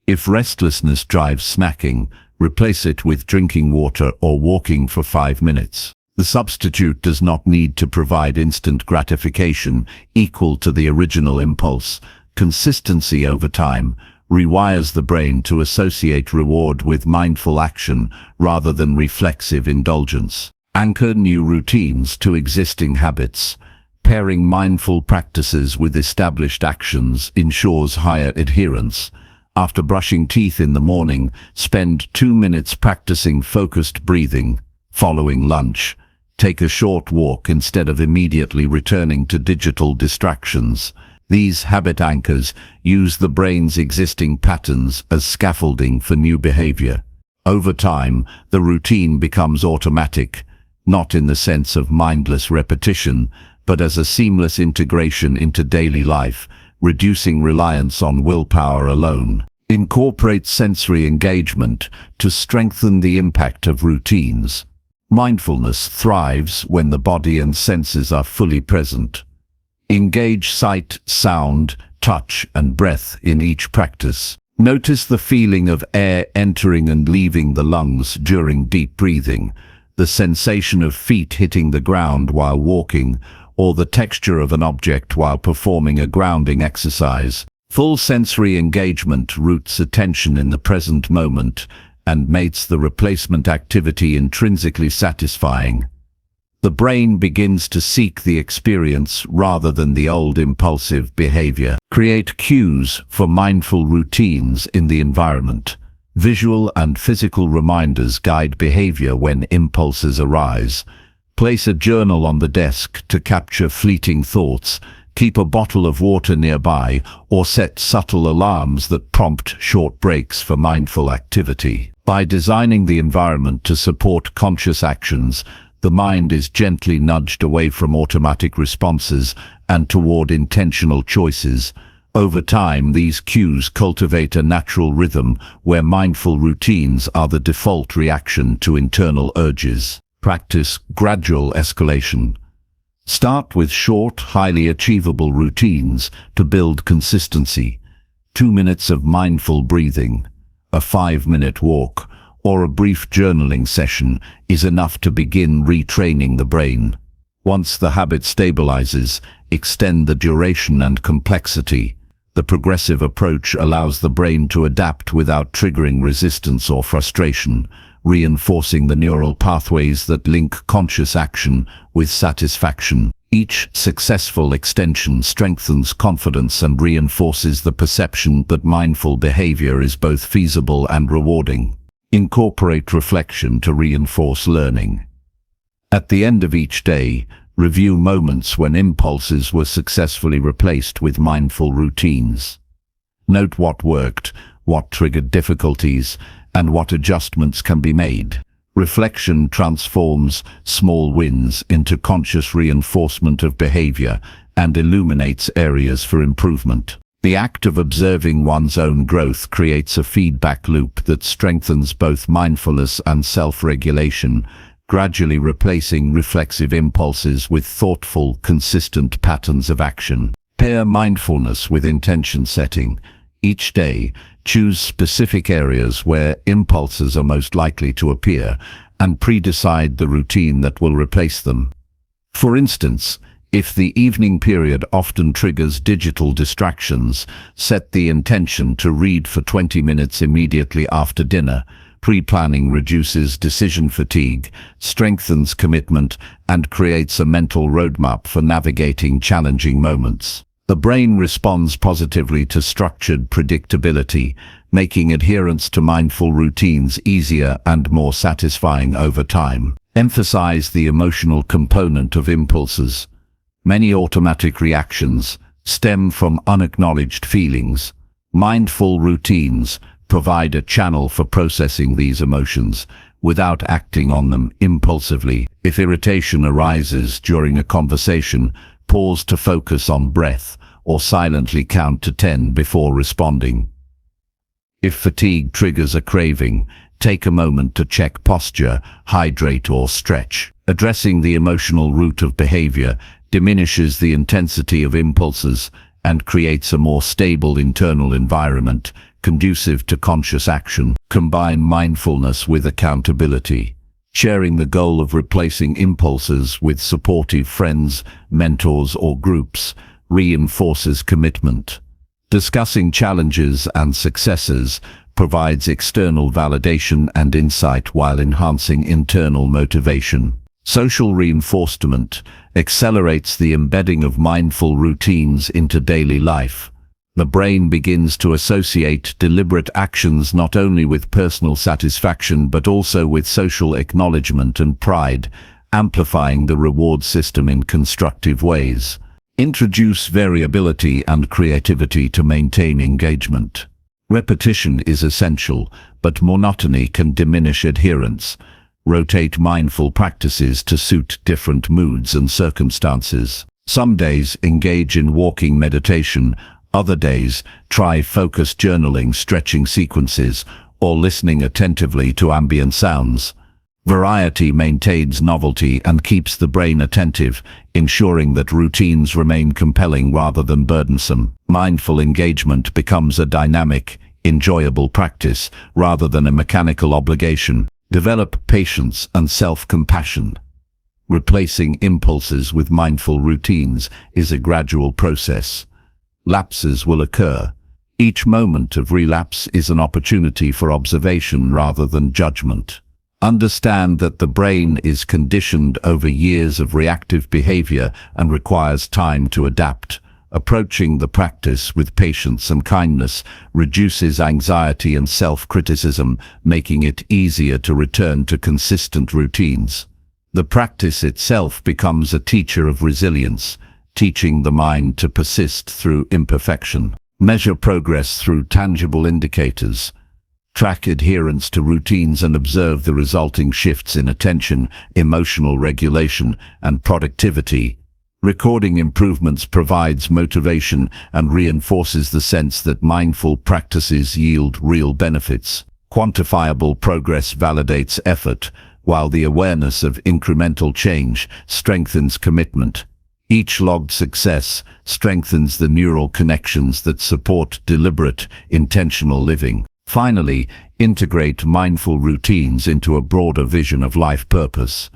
If restlessness drives snacking, replace it with drinking water or walking for 5 minutes. The substitute does not need to provide instant gratification equal to the original impulse. Consistency over time rewires the brain to associate reward with mindful action rather than reflexive indulgence. Anchor new routines to existing habits. Pairing mindful practices with established actions ensures higher adherence. After brushing teeth in the morning, spend 2 minutes practicing focused breathing. Following lunch, take a short walk instead of immediately returning to digital distractions. These habit anchors use the brain's existing patterns as scaffolding for new behavior. Over time, the routine becomes automatic, not in the sense of mindless repetition, but as a seamless integration into daily life, reducing reliance on willpower alone. Incorporate sensory engagement to strengthen the impact of routines. Mindfulness thrives when the body and senses are fully present. Engage sight, sound, touch, and breath in each practice. Notice the feeling of air entering and leaving the lungs during deep breathing, the sensation of feet hitting the ground while walking, or the texture of an object while performing a grounding exercise. Full sensory engagement roots attention in the present moment and makes the replacement activity intrinsically satisfying. The brain begins to seek the experience rather than the old impulsive behavior. Create cues for mindful routines in the environment. Visual and physical reminders guide behavior when impulses arise. Place a journal on the desk to capture fleeting thoughts. Keep a bottle of water nearby, or set subtle alarms that prompt short breaks for mindful activity. By designing the environment to support conscious actions, the mind is gently nudged away from automatic responses and toward intentional choices. Over time, these cues cultivate a natural rhythm where mindful routines are the default reaction to internal urges. Practice gradual escalation. Start with short, highly achievable routines to build consistency. 2 minutes of mindful breathing, a 5-minute walk, or a brief journaling session is enough to begin retraining the brain. Once the habit stabilizes, extend the duration and complexity. The progressive approach allows the brain to adapt without triggering resistance or frustration, reinforcing the neural pathways that link conscious action with satisfaction. Each successful extension strengthens confidence and reinforces the perception that mindful behavior is both feasible and rewarding. Incorporate reflection to reinforce learning. At the end of each day, review moments when impulses were successfully replaced with mindful routines. Note what worked, what triggered difficulties, and what adjustments can be made. Reflection transforms small wins into conscious reinforcement of behavior and illuminates areas for improvement. The act of observing one's own growth creates a feedback loop that strengthens both mindfulness and self-regulation, gradually replacing reflexive impulses with thoughtful, consistent patterns of action. Pair mindfulness with intention setting. Each day, choose specific areas where impulses are most likely to appear and pre-decide the routine that will replace them. For instance, if the evening period often triggers digital distractions, set the intention to read for 20 minutes immediately after dinner. Pre-planning reduces decision fatigue, strengthens commitment, and creates a mental roadmap for navigating challenging moments. The brain responds positively to structured predictability, making adherence to mindful routines easier and more satisfying over time. Emphasize the emotional component of impulses. Many automatic reactions stem from unacknowledged feelings. Mindful routines provide a channel for processing these emotions without acting on them impulsively. If irritation arises during a conversation, pause to focus on breath or silently count to 10 before responding. If fatigue triggers a craving, take a moment to check posture, hydrate, or stretch. Addressing the emotional root of behavior diminishes the intensity of impulses and creates a more stable internal environment conducive to conscious action. Combine mindfulness with accountability. Sharing the goal of replacing impulses with supportive friends, mentors, or groups reinforces commitment. Discussing challenges and successes provides external validation and insight while enhancing internal motivation. Social reinforcement accelerates the embedding of mindful routines into daily life. The brain begins to associate deliberate actions not only with personal satisfaction but also with social acknowledgement and pride, amplifying the reward system in constructive ways. Introduce variability and creativity to maintain engagement. Repetition is essential, but monotony can diminish adherence. Rotate mindful practices to suit different moods and circumstances. Some days engage in walking meditation, other days try focused journaling, stretching sequences, or listening attentively to ambient sounds. Variety maintains novelty and keeps the brain attentive, ensuring that routines remain compelling rather than burdensome. Mindful engagement becomes a dynamic, enjoyable practice rather than a mechanical obligation. Develop patience and self-compassion. Replacing impulses with mindful routines is a gradual process. Lapses will occur. Each moment of relapse is an opportunity for observation rather than judgment. Understand that the brain is conditioned over years of reactive behavior and requires time to adapt. Approaching the practice with patience and kindness reduces anxiety and self-criticism, making it easier to return to consistent routines. The practice itself becomes a teacher of resilience, teaching the mind to persist through imperfection. Measure progress through tangible indicators. Track adherence to routines and observe the resulting shifts in attention, emotional regulation, and productivity. Recording improvements provides motivation and reinforces the sense that mindful practices yield real benefits. Quantifiable progress validates effort, while the awareness of incremental change strengthens commitment. Each logged success strengthens the neural connections that support deliberate, intentional living. Finally, integrate mindful routines into a broader vision of life purpose.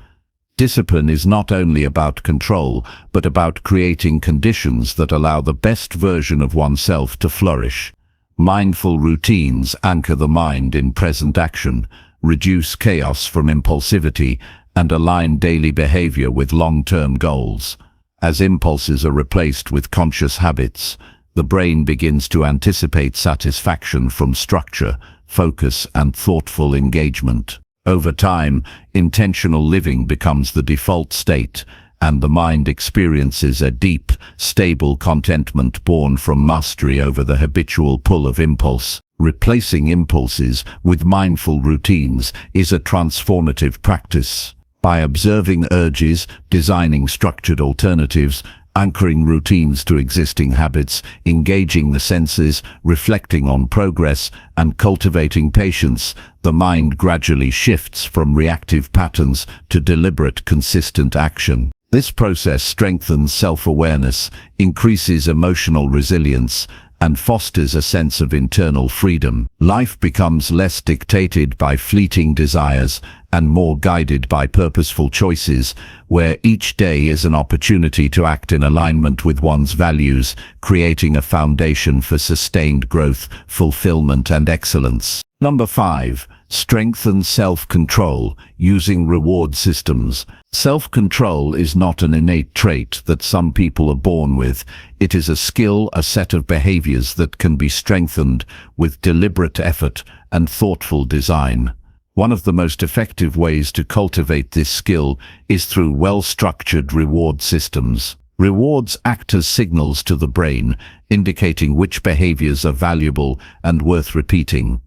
Discipline is not only about control, but about creating conditions that allow the best version of oneself to flourish. Mindful routines anchor the mind in present action, reduce chaos from impulsivity, and align daily behavior with long-term goals. As impulses are replaced with conscious habits, the brain begins to anticipate satisfaction from structure, focus, and thoughtful engagement. Over time, intentional living becomes the default state, and the mind experiences a deep, stable contentment born from mastery over the habitual pull of impulse. Replacing impulses with mindful routines is a transformative practice. By observing urges, designing structured alternatives, anchoring routines to existing habits, engaging the senses, reflecting on progress, and cultivating patience, the mind gradually shifts from reactive patterns to deliberate, consistent action. This process strengthens self-awareness, increases emotional resilience, and fosters a sense of internal freedom. Life becomes less dictated by fleeting desires and more guided by purposeful choices, where each day is an opportunity to act in alignment with one's values, creating a foundation for sustained growth, fulfillment, and excellence. Number 5. Strengthen self-control using reward systems. Self-control is not an innate trait that some people are born with. It is a skill, a set of behaviors that can be strengthened with deliberate effort and thoughtful design. One of the most effective ways to cultivate this skill is through well-structured reward systems. Rewards act as signals to the brain, indicating which behaviors are valuable and worth repeating.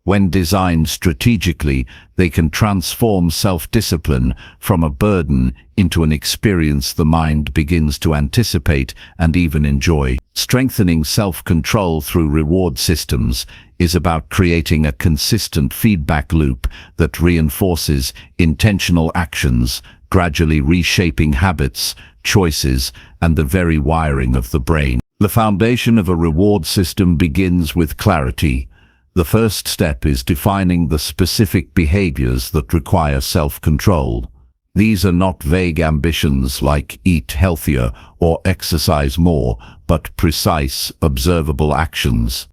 When designed strategically, they can transform self-discipline from a burden into an experience the mind begins to anticipate and even enjoy. Strengthening self-control through reward systems is about creating a consistent feedback loop that reinforces intentional actions, gradually reshaping habits, choices, and the very wiring of the brain. The foundation of a reward system begins with clarity. The first step is defining the specific behaviors that require self-control. These are not vague ambitions like eat healthier or exercise more, but precise, observable actions.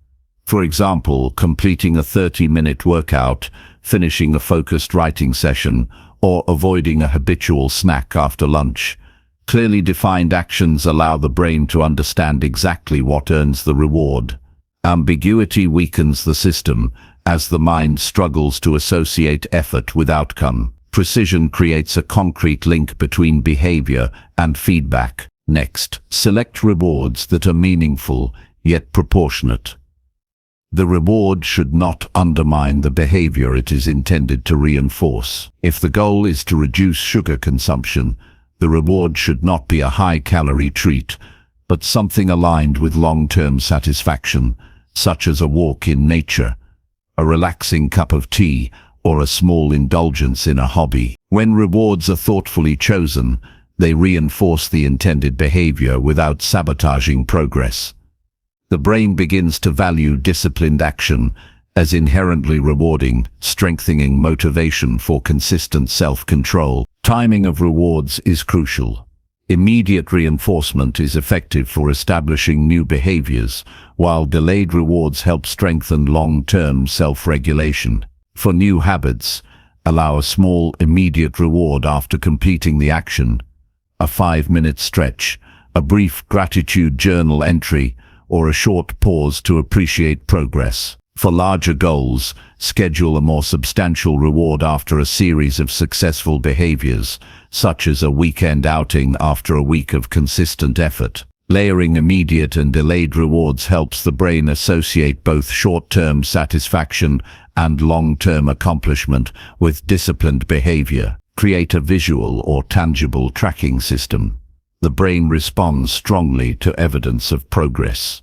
For example, completing a 30-minute workout, finishing a focused writing session, or avoiding a habitual snack after lunch. Clearly defined actions allow the brain to understand exactly what earns the reward. Ambiguity weakens the system, as the mind struggles to associate effort with outcome. Precision creates a concrete link between behavior and feedback. Next, select rewards that are meaningful, yet proportionate. The reward should not undermine the behavior it is intended to reinforce. If the goal is to reduce sugar consumption, the reward should not be a high-calorie treat, but something aligned with long-term satisfaction, such as a walk in nature, a relaxing cup of tea, or a small indulgence in a hobby. When rewards are thoughtfully chosen, they reinforce the intended behavior without sabotaging progress. The brain begins to value disciplined action as inherently rewarding, strengthening motivation for consistent self-control. Timing of rewards is crucial. Immediate reinforcement is effective for establishing new behaviors, while delayed rewards help strengthen long-term self-regulation. For new habits, allow a small, immediate reward after completing the action. A 5-minute stretch, a brief gratitude journal entry, or a short pause to appreciate progress. For larger goals, schedule a more substantial reward after a series of successful behaviors, such as a weekend outing after a week of consistent effort. Layering immediate and delayed rewards helps the brain associate both short-term satisfaction and long-term accomplishment with disciplined behavior. Create a visual or tangible tracking system. The brain responds strongly to evidence of progress.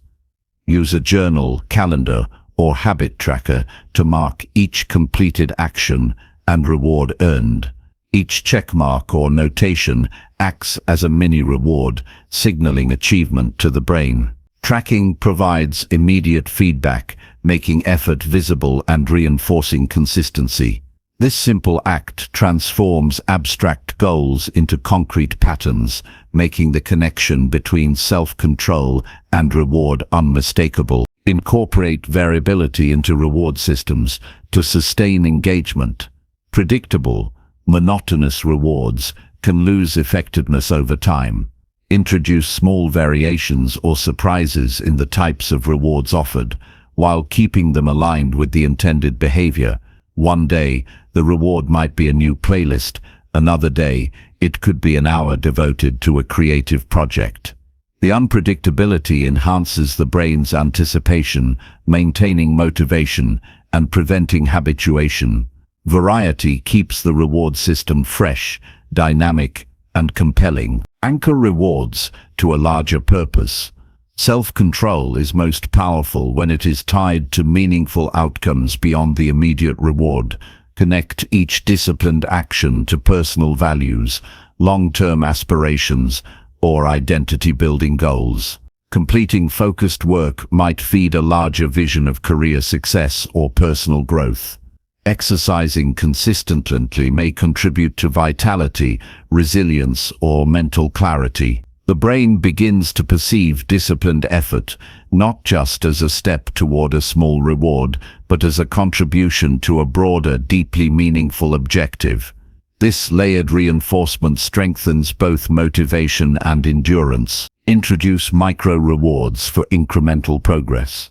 Use a journal, calendar, or habit tracker to mark each completed action and reward earned. Each checkmark or notation acts as a mini reward, signaling achievement to the brain. Tracking provides immediate feedback, making effort visible and reinforcing consistency. This simple act transforms abstract goals into concrete patterns, making the connection between self-control and reward unmistakable. Incorporate variability into reward systems to sustain engagement. Predictable, monotonous rewards can lose effectiveness over time. Introduce small variations or surprises in the types of rewards offered, while keeping them aligned with the intended behavior. One day, the reward might be a new playlist. Another day, it could be an hour devoted to a creative project. The unpredictability enhances the brain's anticipation, maintaining motivation and preventing habituation. Variety keeps the reward system fresh, dynamic, and compelling. Anchor rewards to a larger purpose. Self-control is most powerful when it is tied to meaningful outcomes beyond the immediate reward. Connect each disciplined action to personal values, long-term aspirations, or identity-building goals. Completing focused work might feed a larger vision of career success or personal growth. Exercising consistently may contribute to vitality, resilience, or mental clarity. The brain begins to perceive disciplined effort not just as a step toward a small reward, but as a contribution to a broader, deeply meaningful objective. This layered reinforcement strengthens both motivation and endurance. Introduce micro-rewards for incremental progress.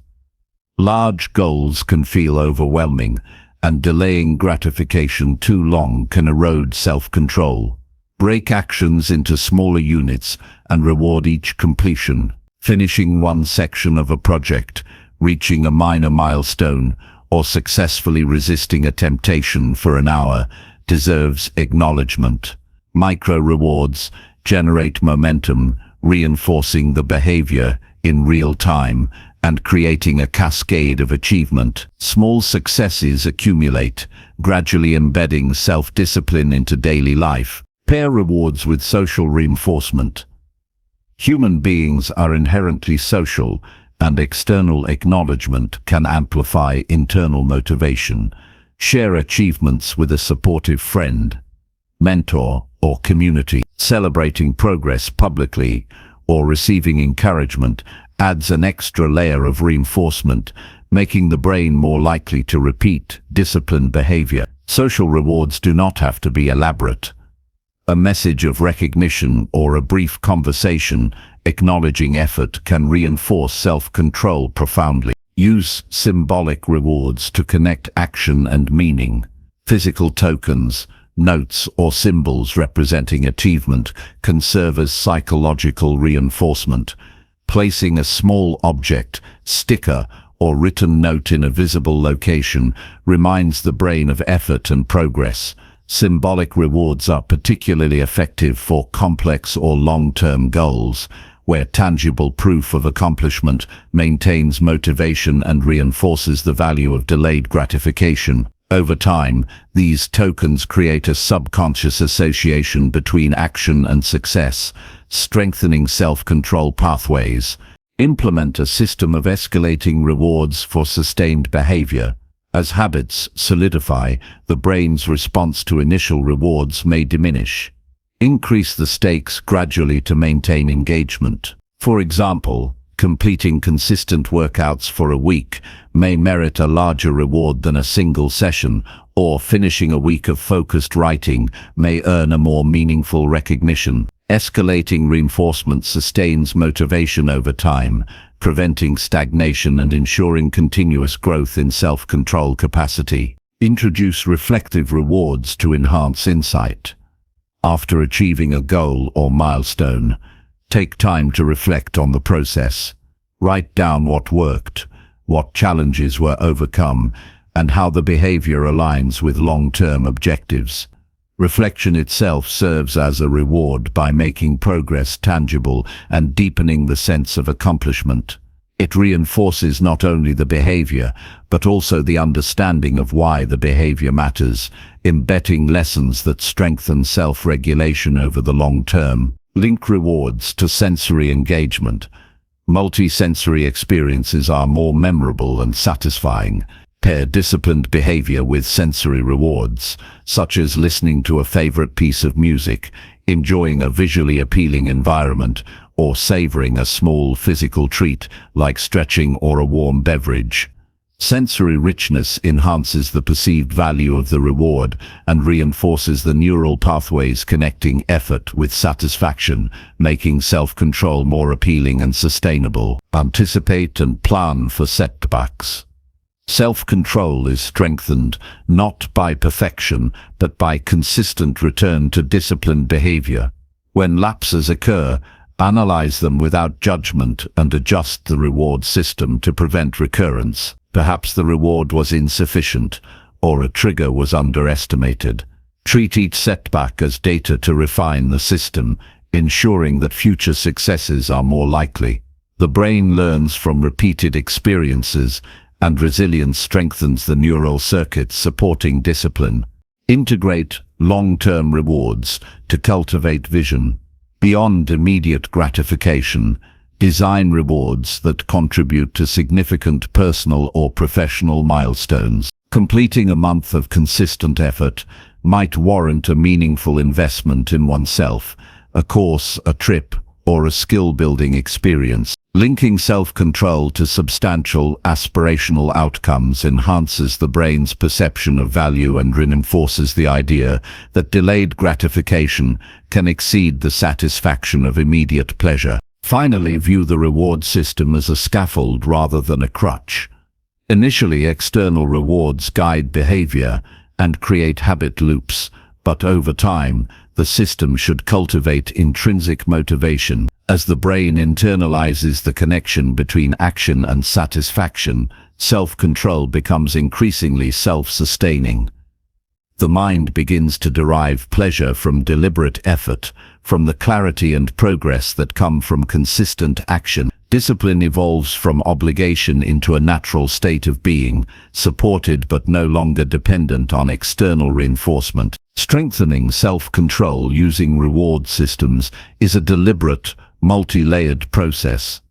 Large goals can feel overwhelming, and delaying gratification too long can erode self-control. Break actions into smaller units and reward each completion. Finishing one section of a project, reaching a minor milestone, or successfully resisting a temptation for an hour deserves acknowledgement. Micro-rewards generate momentum, reinforcing the behavior in real time and creating a cascade of achievement. Small successes accumulate, gradually embedding self-discipline into daily life. Pair rewards with social reinforcement. Human beings are inherently social, and external acknowledgement can amplify internal motivation. Share achievements with a supportive friend, mentor, or community. Celebrating progress publicly or receiving encouragement adds an extra layer of reinforcement, making the brain more likely to repeat disciplined behavior. Social rewards do not have to be elaborate. A message of recognition or a brief conversation acknowledging effort can reinforce self-control profoundly. Use symbolic rewards to connect action and meaning. Physical tokens, notes, or symbols representing achievement can serve as psychological reinforcement. Placing a small object, sticker, or written note in a visible location reminds the brain of effort and progress. Symbolic rewards are particularly effective for complex or long-term goals, where tangible proof of accomplishment maintains motivation and reinforces the value of delayed gratification. Over time, these tokens create a subconscious association between action and success, strengthening self-control pathways. Implement a system of escalating rewards for sustained behavior. As habits solidify, the brain's response to initial rewards may diminish. Increase the stakes gradually to maintain engagement. For example, completing consistent workouts for a week may merit a larger reward than a single session, or finishing a week of focused writing may earn a more meaningful recognition. Escalating reinforcement sustains motivation over time, preventing stagnation and ensuring continuous growth in self-control capacity. Introduce reflective rewards to enhance insight. After achieving a goal or milestone, take time to reflect on the process. Write down what worked, what challenges were overcome, and how the behavior aligns with long-term objectives. Reflection itself serves as a reward by making progress tangible and deepening the sense of accomplishment. It reinforces not only the behavior, but also the understanding of why the behavior matters, embedding lessons that strengthen self-regulation over the long term. Link rewards to sensory engagement. Multi-sensory experiences are more memorable and satisfying. Pair disciplined behavior with sensory rewards, such as listening to a favorite piece of music, enjoying a visually appealing environment, or savoring a small physical treat like stretching or a warm beverage. Sensory richness enhances the perceived value of the reward and reinforces the neural pathways connecting effort with satisfaction, making self-control more appealing and sustainable. Anticipate and plan for setbacks. Self-control is strengthened not by perfection, but by consistent return to disciplined behavior. When lapses occur, analyze them without judgment and adjust the reward system to prevent recurrence. Perhaps the reward was insufficient, or a trigger was underestimated. Treat each setback as data to refine the system, ensuring that future successes are more likely. The brain learns from repeated experiences, and resilience strengthens the neural circuits supporting discipline. Integrate long-term rewards to cultivate vision. Beyond immediate gratification, design rewards that contribute to significant personal or professional milestones. Completing a month of consistent effort might warrant a meaningful investment in oneself, a course, a trip, or a skill-building experience. Linking self-control to substantial, aspirational outcomes enhances the brain's perception of value and reinforces the idea that delayed gratification can exceed the satisfaction of immediate pleasure. Finally, view the reward system as a scaffold rather than a crutch. Initially, external rewards guide behavior and create habit loops, but over time, the system should cultivate intrinsic motivation. As the brain internalizes the connection between action and satisfaction, self-control becomes increasingly self-sustaining. The mind begins to derive pleasure from deliberate effort, from the clarity and progress that come from consistent action. Discipline evolves from obligation into a natural state of being, supported but no longer dependent on external reinforcement. Strengthening self-control using reward systems is a deliberate, multi-layered process.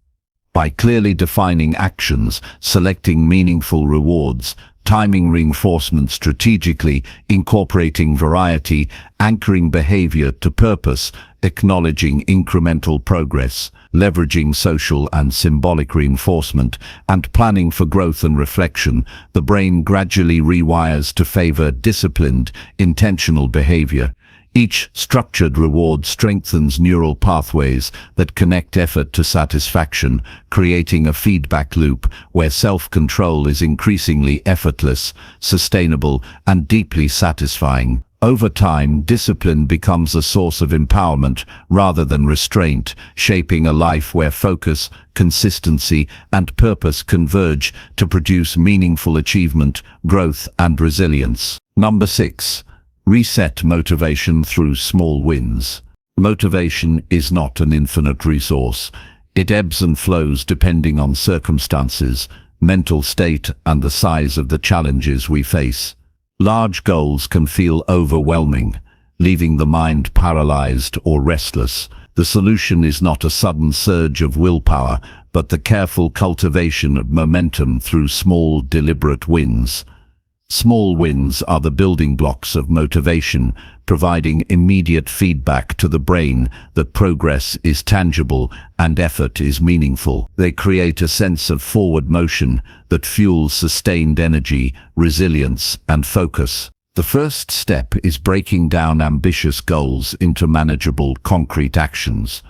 By clearly defining actions, selecting meaningful rewards, timing reinforcement strategically, incorporating variety, anchoring behavior to purpose, acknowledging incremental progress, leveraging social and symbolic reinforcement, and planning for growth and reflection, the brain gradually rewires to favor disciplined, intentional behavior. Each structured reward strengthens neural pathways that connect effort to satisfaction, creating a feedback loop where self-control is increasingly effortless, sustainable, and deeply satisfying. Over time, discipline becomes a source of empowerment rather than restraint, shaping a life where focus, consistency, and purpose converge to produce meaningful achievement, growth, and resilience. Number 6. Reset motivation through small wins. Motivation is not an infinite resource. It ebbs and flows depending on circumstances, mental state, and the size of the challenges we face. Large goals can feel overwhelming, leaving the mind paralyzed or restless. The solution is not a sudden surge of willpower, but the careful cultivation of momentum through small, deliberate wins. Small wins are the building blocks of motivation, providing immediate feedback to the brain that progress is tangible and effort is meaningful. They create a sense of forward motion that fuels sustained energy, resilience, and focus. The first step is breaking down ambitious goals into manageable, concrete actions.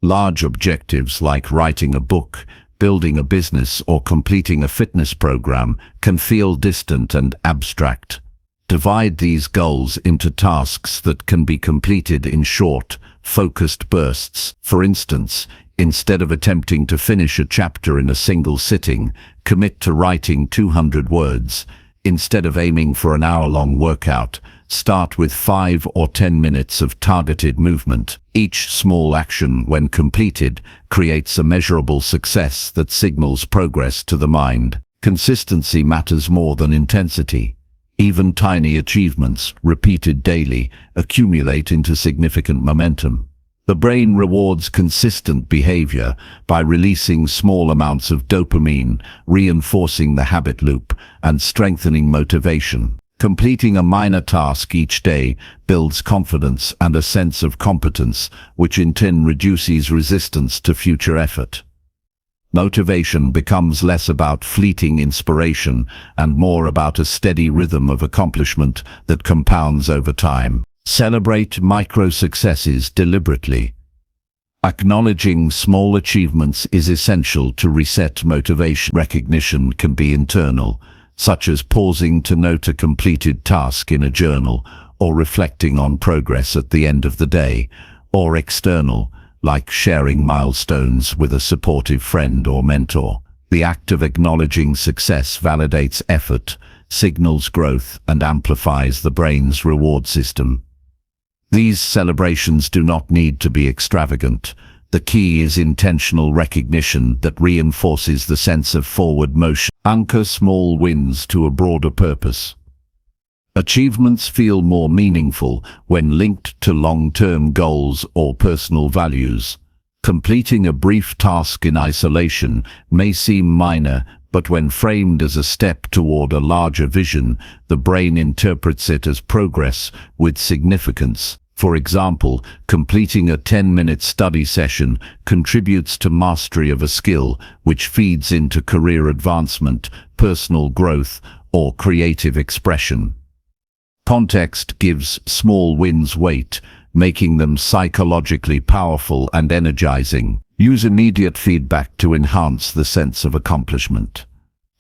Large objectives like writing a book, building a business, or completing a fitness program can feel distant and abstract. Divide these goals into tasks that can be completed in short, focused bursts. For instance, instead of attempting to finish a chapter in a single sitting, commit to writing 200 words. Instead of aiming for an hour-long workout, start with 5 or 10 minutes of targeted movement. Each small action, when completed, creates a measurable success that signals progress to the mind. Consistency matters more than intensity. Even tiny achievements, repeated daily, accumulate into significant momentum. The brain rewards consistent behavior by releasing small amounts of dopamine, reinforcing the habit loop, and strengthening motivation. Completing a minor task each day builds confidence and a sense of competence, which in turn reduces resistance to future effort. Motivation becomes less about fleeting inspiration and more about a steady rhythm of accomplishment that compounds over time. Celebrate micro-successes deliberately. Acknowledging small achievements is essential to reset motivation. Recognition can be internal, such as pausing to note a completed task in a journal or reflecting on progress at the end of the day, or external, like sharing milestones with a supportive friend or mentor. The act of acknowledging success validates effort, signals growth, and amplifies the brain's reward system. These celebrations do not need to be extravagant. The key is intentional recognition that reinforces the sense of forward motion. Anchor small wins to a broader purpose. Achievements feel more meaningful when linked to long-term goals or personal values. Completing a brief task in isolation may seem minor, but when framed as a step toward a larger vision, the brain interprets it as progress with significance. For example, completing a 10-minute study session contributes to mastery of a skill, which feeds into career advancement, personal growth, or creative expression. Context gives small wins weight, making them psychologically powerful and energizing. Use immediate feedback to enhance the sense of accomplishment.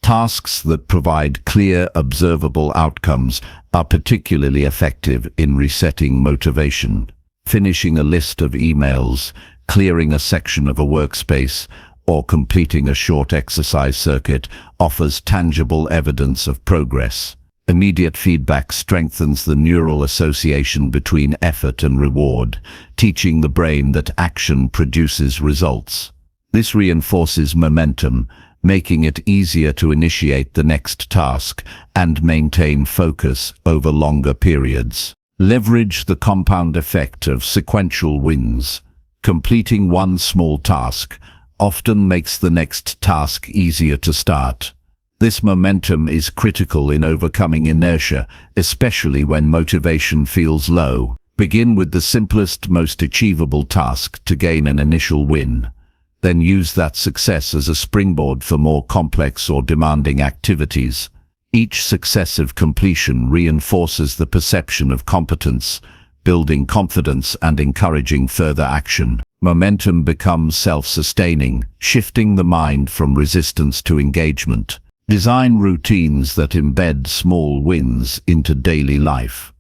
Tasks that provide clear, observable outcomes are particularly effective in resetting motivation. Finishing a list of emails, clearing a section of a workspace, or completing a short exercise circuit offers tangible evidence of progress. Immediate feedback strengthens the neural association between effort and reward, teaching the brain that action produces results. This reinforces momentum, making it easier to initiate the next task and maintain focus over longer periods. Leverage the compound effect of sequential wins. Completing one small task often makes the next task easier to start. This momentum is critical in overcoming inertia, especially when motivation feels low. Begin with the simplest, most achievable task to gain an initial win. Then use that success as a springboard for more complex or demanding activities. Each successive completion reinforces the perception of competence, building confidence and encouraging further action. Momentum becomes self-sustaining, shifting the mind from resistance to engagement. Design routines that embed small wins into daily life.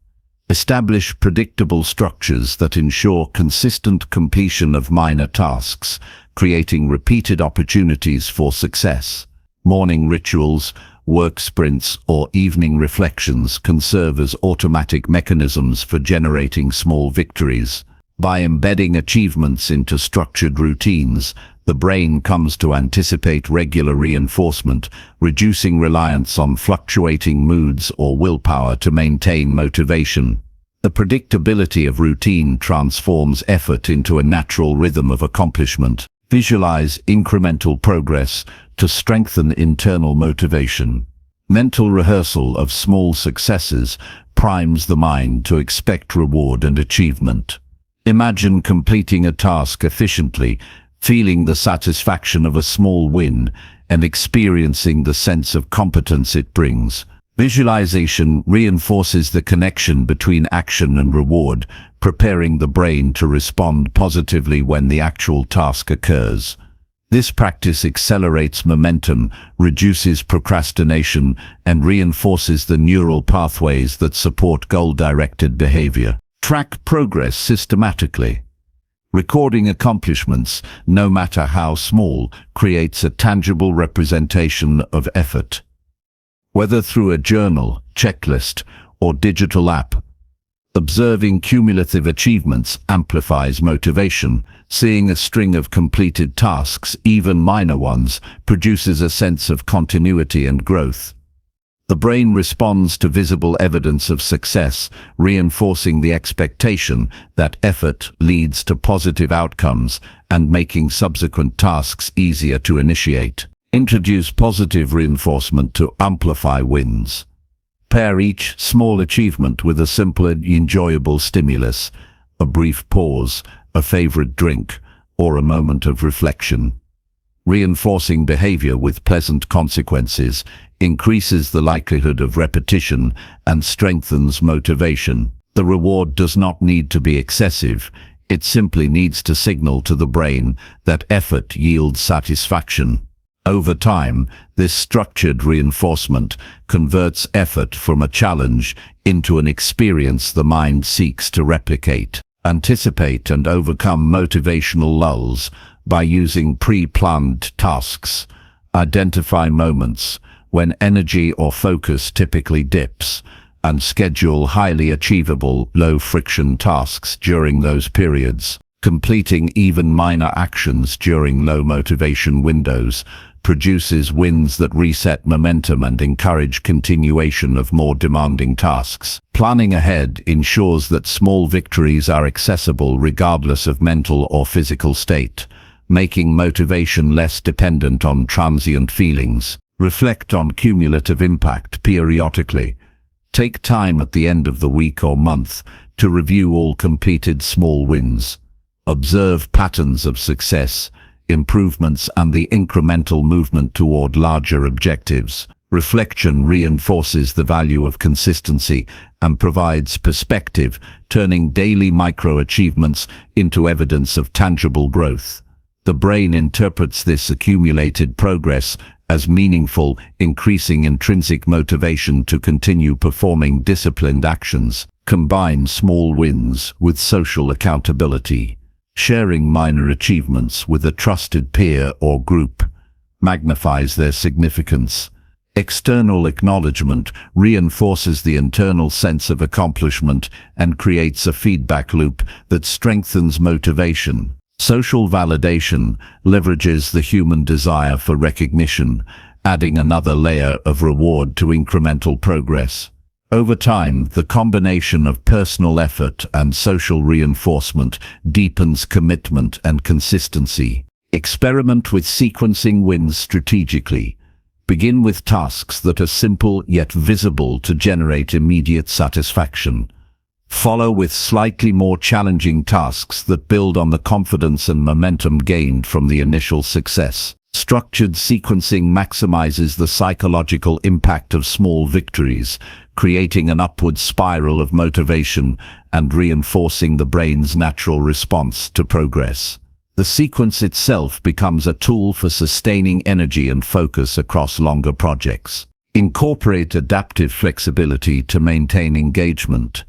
Establish predictable structures that ensure consistent completion of minor tasks, creating repeated opportunities for success. Morning rituals, work sprints, or evening reflections can serve as automatic mechanisms for generating small victories. By embedding achievements into structured routines, the brain comes to anticipate regular reinforcement, reducing reliance on fluctuating moods or willpower to maintain motivation. The predictability of routine transforms effort into a natural rhythm of accomplishment. Visualize incremental progress to strengthen internal motivation. Mental rehearsal of small successes primes the mind to expect reward and achievement. Imagine completing a task efficiently, feeling the satisfaction of a small win, and experiencing the sense of competence it brings. Visualization reinforces the connection between action and reward, preparing the brain to respond positively when the actual task occurs. This practice accelerates momentum, reduces procrastination, and reinforces the neural pathways that support goal-directed behavior. Track progress systematically. Recording accomplishments, no matter how small, creates a tangible representation of effort. Whether through a journal, checklist, or digital app, observing cumulative achievements amplifies motivation. Seeing a string of completed tasks, even minor ones, produces a sense of continuity and growth. The brain responds to visible evidence of success, reinforcing the expectation that effort leads to positive outcomes and making subsequent tasks easier to initiate. Introduce positive reinforcement to amplify wins. Pair each small achievement with a simple and enjoyable stimulus, a brief pause, a favorite drink, or a moment of reflection. Reinforcing behavior with pleasant consequences increases the likelihood of repetition and strengthens motivation. The reward does not need to be excessive. It simply needs to signal to the brain that effort yields satisfaction. Over time, this structured reinforcement converts effort from a challenge into an experience the mind seeks to replicate. Anticipate and overcome motivational lulls by using pre-planned tasks. Identify moments when energy or focus typically dips, and schedule highly achievable, low-friction tasks during those periods. Completing even minor actions during low-motivation windows produces wins that reset momentum and encourage continuation of more demanding tasks. Planning ahead ensures that small victories are accessible regardless of mental or physical state, making motivation less dependent on transient feelings. Reflect on cumulative impact periodically. Take time at the end of the week or month to review all completed small wins. Observe patterns of success, improvements, and the incremental movement toward larger objectives. Reflection reinforces the value of consistency and provides perspective, turning daily micro-achievements into evidence of tangible growth. The brain interprets this accumulated progress as meaningful, increasing intrinsic motivation to continue performing disciplined actions. Combine small wins with social accountability. Sharing minor achievements with a trusted peer or group magnifies their significance. External acknowledgement reinforces the internal sense of accomplishment and creates a feedback loop that strengthens motivation. Social validation leverages the human desire for recognition, adding another layer of reward to incremental progress. Over time, the combination of personal effort and social reinforcement deepens commitment and consistency. Experiment with sequencing wins strategically. Begin with tasks that are simple yet visible to generate immediate satisfaction. Follow with slightly more challenging tasks that build on the confidence and momentum gained from the initial success. Structured sequencing maximizes the psychological impact of small victories, creating an upward spiral of motivation and reinforcing the brain's natural response to progress. The sequence itself becomes a tool for sustaining energy and focus across longer projects. Incorporate adaptive flexibility to maintain engagement.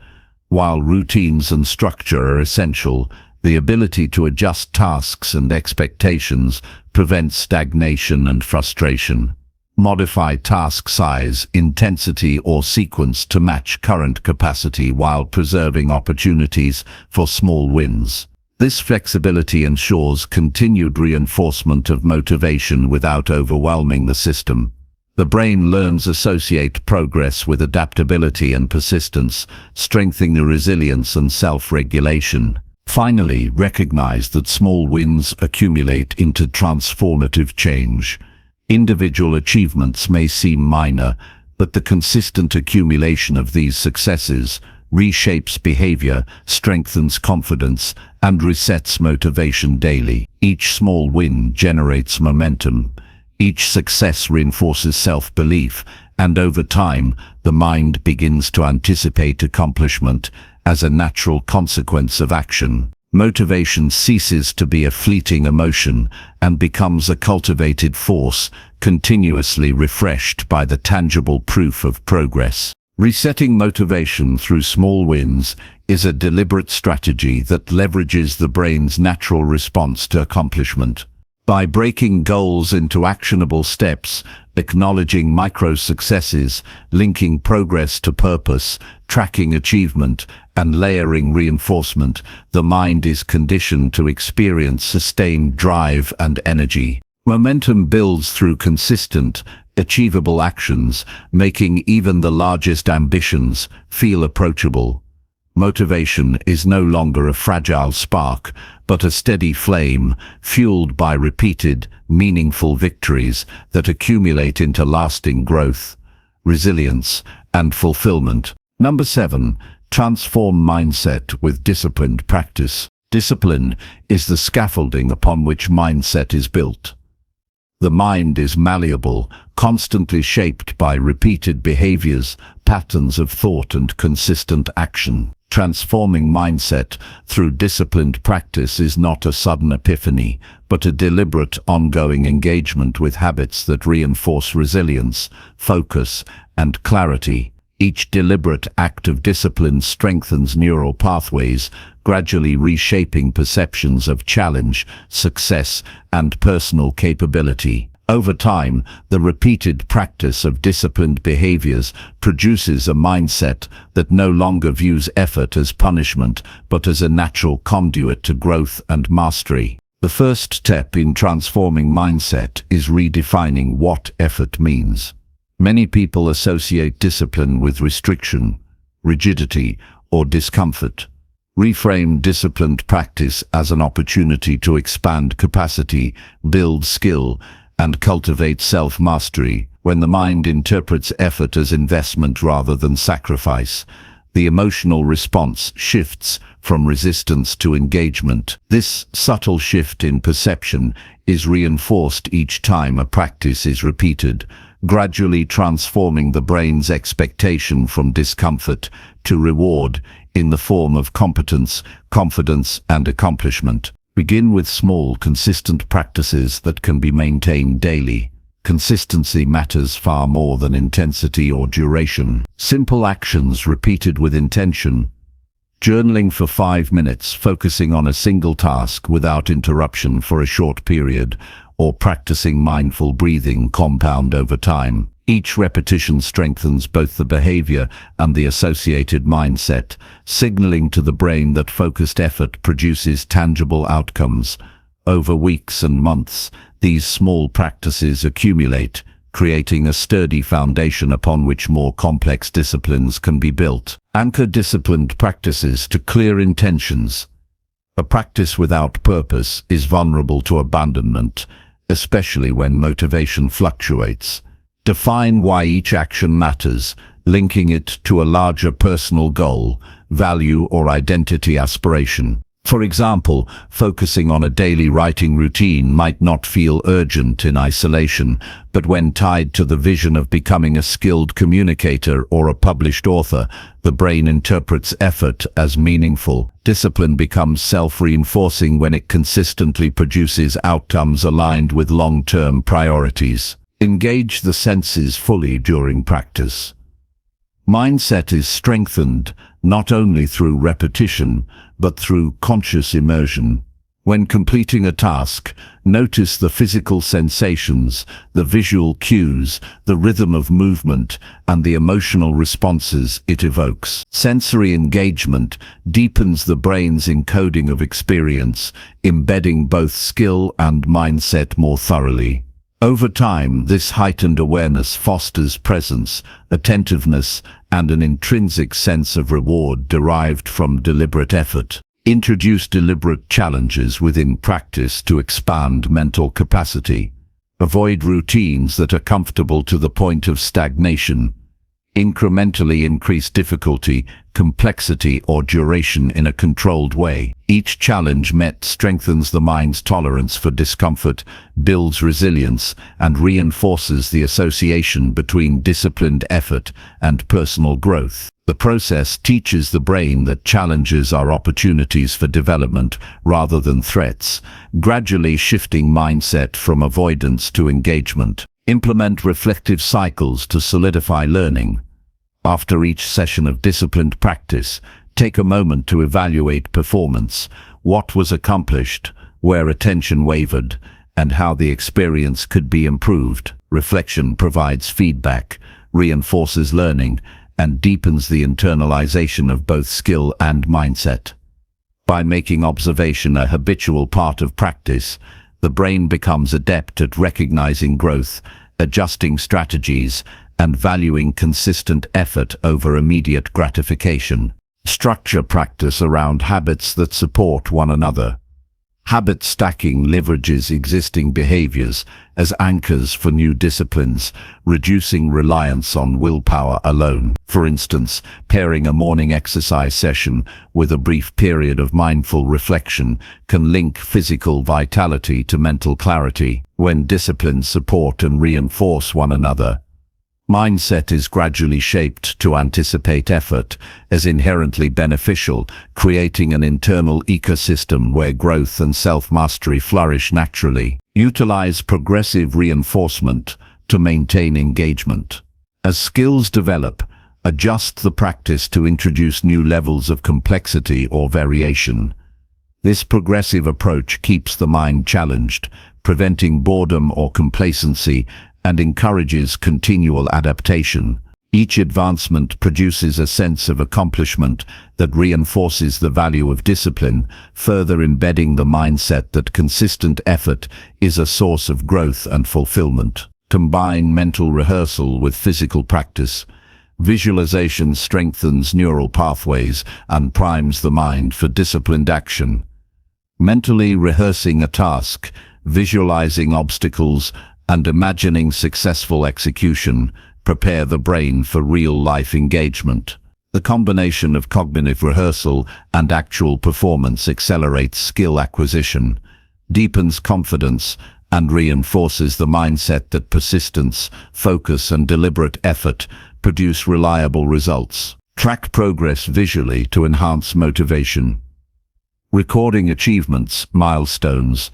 While routines and structure are essential, the ability to adjust tasks and expectations prevents stagnation and frustration. Modify task size, intensity, or sequence to match current capacity while preserving opportunities for small wins. This flexibility ensures continued reinforcement of motivation without overwhelming the system. The brain learns associate progress with adaptability and persistence, strengthening the resilience and self-regulation. Finally, recognize that small wins accumulate into transformative change. Individual achievements may seem minor, but the consistent accumulation of these successes reshapes behavior, strengthens confidence, and resets motivation daily. Each small win generates momentum. Each success reinforces self-belief, and over time, the mind begins to anticipate accomplishment as a natural consequence of action. Motivation ceases to be a fleeting emotion and becomes a cultivated force, continuously refreshed by the tangible proof of progress. Resetting motivation through small wins is a deliberate strategy that leverages the brain's natural response to accomplishment. By breaking goals into actionable steps, acknowledging micro-successes, linking progress to purpose, tracking achievement, and layering reinforcement, the mind is conditioned to experience sustained drive and energy. Momentum builds through consistent, achievable actions, making even the largest ambitions feel approachable. Motivation is no longer a fragile spark, but a steady flame, fueled by repeated, meaningful victories that accumulate into lasting growth, resilience, and fulfillment. Number 7. Transform mindset with disciplined practice. Discipline is the scaffolding upon which mindset is built. The mind is malleable, constantly shaped by repeated behaviors, patterns of thought, and consistent action. Transforming mindset through disciplined practice is not a sudden epiphany, but a deliberate, ongoing engagement with habits that reinforce resilience, focus, and clarity. Each deliberate act of discipline strengthens neural pathways, gradually reshaping perceptions of challenge, success, and personal capability. Over time, the repeated practice of disciplined behaviors produces a mindset that no longer views effort as punishment, but as a natural conduit to growth and mastery. The first step in transforming mindset is redefining what effort means. Many people associate discipline with restriction, rigidity, or discomfort. Reframe disciplined practice as an opportunity to expand capacity, build skill, and cultivate self-mastery. When the mind interprets effort as investment rather than sacrifice, the emotional response shifts from resistance to engagement. This subtle shift in perception is reinforced each time a practice is repeated, gradually transforming the brain's expectation from discomfort to reward in the form of competence, confidence, and accomplishment. Begin with small, consistent practices that can be maintained daily. Consistency matters far more than intensity or duration. Simple actions repeated with intention. Journaling for 5 minutes, focusing on a single task without interruption for a short period, or practicing mindful breathing compound over time. Each repetition strengthens both the behavior and the associated mindset, signaling to the brain that focused effort produces tangible outcomes. Over weeks and months, these small practices accumulate, creating a sturdy foundation upon which more complex disciplines can be built. Anchor disciplined practices to clear intentions. A practice without purpose is vulnerable to abandonment, especially when motivation fluctuates. Define why each action matters, linking it to a larger personal goal, value, or identity aspiration. For example, focusing on a daily writing routine might not feel urgent in isolation, but when tied to the vision of becoming a skilled communicator or a published author, the brain interprets effort as meaningful. Discipline becomes self-reinforcing when it consistently produces outcomes aligned with long-term priorities. Engage the senses fully during practice. Mindset is strengthened not only through repetition, but through conscious immersion. When completing a task, notice the physical sensations, the visual cues, the rhythm of movement, and the emotional responses it evokes. Sensory engagement deepens the brain's encoding of experience, embedding both skill and mindset more thoroughly. Over time, this heightened awareness fosters presence, attentiveness, and an intrinsic sense of reward derived from deliberate effort. Introduce deliberate challenges within practice to expand mental capacity. Avoid routines that are comfortable to the point of stagnation. Incrementally increase difficulty, complexity, or duration in a controlled way. Each challenge met strengthens the mind's tolerance for discomfort, builds resilience, and reinforces the association between disciplined effort and personal growth. The process teaches the brain that challenges are opportunities for development rather than threats, gradually shifting mindset from avoidance to engagement. Implement reflective cycles to solidify learning. After each session of disciplined practice, take a moment to evaluate performance, what was accomplished, where attention wavered, and how the experience could be improved. Reflection provides feedback, reinforces learning, and deepens the internalization of both skill and mindset. By making observation a habitual part of practice, the brain becomes adept at recognizing growth, adjusting strategies, and valuing consistent effort over immediate gratification. Structure practice around habits that support one another. Habit stacking leverages existing behaviors as anchors for new disciplines, reducing reliance on willpower alone. For instance, pairing a morning exercise session with a brief period of mindful reflection can link physical vitality to mental clarity. When disciplines support and reinforce one another, mindset is gradually shaped to anticipate effort as inherently beneficial, creating an internal ecosystem where growth and self-mastery flourish naturally. Utilize progressive reinforcement to maintain engagement. As skills develop, adjust the practice to introduce new levels of complexity or variation. This progressive approach keeps the mind challenged, preventing boredom or complacency, and encourages continual adaptation. Each advancement produces a sense of accomplishment that reinforces the value of discipline, further embedding the mindset that consistent effort is a source of growth and fulfillment. Combine mental rehearsal with physical practice. Visualization strengthens neural pathways and primes the mind for disciplined action. Mentally rehearsing a task, visualizing obstacles, and imagining successful execution prepare the brain for real-life engagement. The combination of cognitive rehearsal and actual performance accelerates skill acquisition, deepens confidence, and reinforces the mindset that persistence, focus, and deliberate effort produce reliable results. Track progress visually to enhance motivation. Recording achievements, milestones,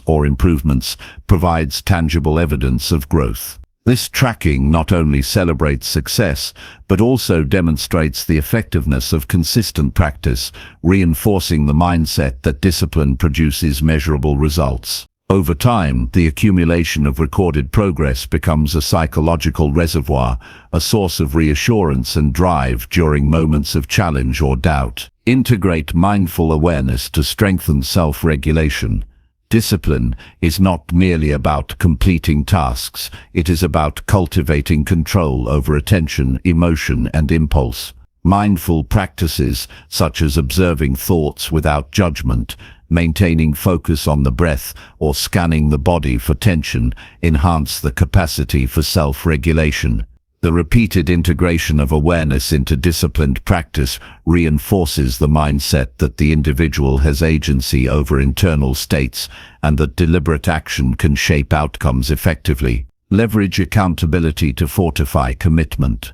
or improvements provides tangible evidence of growth. This tracking not only celebrates success, but also demonstrates the effectiveness of consistent practice, reinforcing the mindset that discipline produces measurable results. Over time, the accumulation of recorded progress becomes a psychological reservoir, a source of reassurance and drive during moments of challenge or doubt. Integrate mindful awareness to strengthen self-regulation. Discipline is not merely about completing tasks, it is about cultivating control over attention, emotion, and impulse. Mindful practices, such as observing thoughts without judgment, maintaining focus on the breath, or scanning the body for tension, enhance the capacity for self-regulation. The repeated integration of awareness into disciplined practice reinforces the mindset that the individual has agency over internal states and that deliberate action can shape outcomes effectively. Leverage accountability to fortify commitment.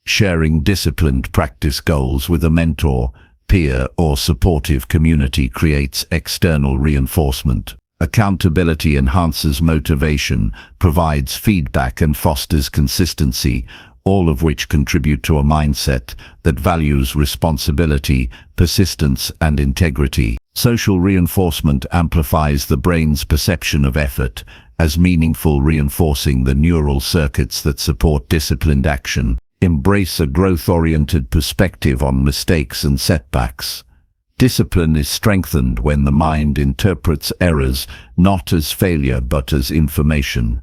Sharing disciplined practice goals with a mentor, peer, or supportive community creates external reinforcement. Accountability enhances motivation, provides feedback, and fosters consistency, all of which contribute to a mindset that values responsibility, persistence, and integrity. Social reinforcement amplifies the brain's perception of effort as meaningful, reinforcing the neural circuits that support disciplined action. Embrace a growth-oriented perspective on mistakes and setbacks. Discipline is strengthened when the mind interprets errors not as failure but as information.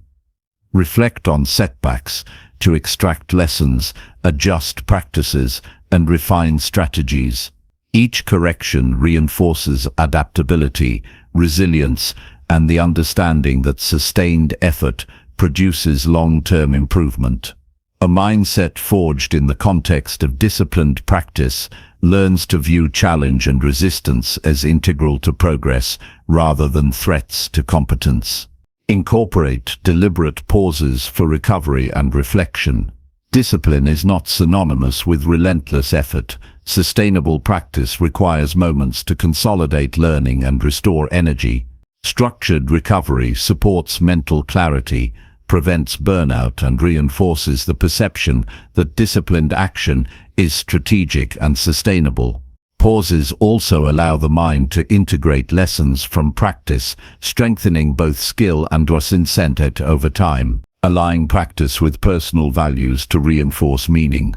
Reflect on setbacks to extract lessons, adjust practices, and refine strategies. Each correction reinforces adaptability, resilience, and the understanding that sustained effort produces long-term improvement. A mindset forged in the context of disciplined practice learns to view challenge and resistance as integral to progress rather than threats to competence. Incorporate deliberate pauses for recovery and reflection. Discipline is not synonymous with relentless effort. Sustainable practice requires moments to consolidate learning and restore energy. Structured recovery supports mental clarity, prevents burnout, and reinforces the perception that disciplined action is strategic and sustainable. Pauses also allow the mind to integrate lessons from practice, strengthening both skill and insight over time, aligning practice with personal values to reinforce meaning.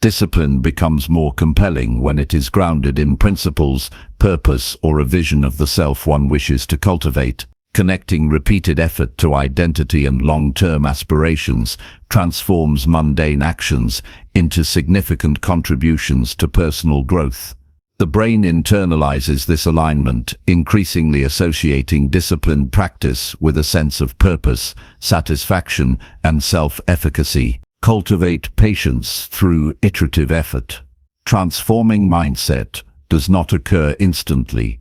Discipline becomes more compelling when it is grounded in principles, purpose, or a vision of the self one wishes to cultivate. Connecting repeated effort to identity and long-term aspirations transforms mundane actions into significant contributions to personal growth. The brain internalizes this alignment, increasingly associating disciplined practice with a sense of purpose, satisfaction, and self-efficacy. Cultivate patience through iterative effort. Transforming mindset does not occur instantly.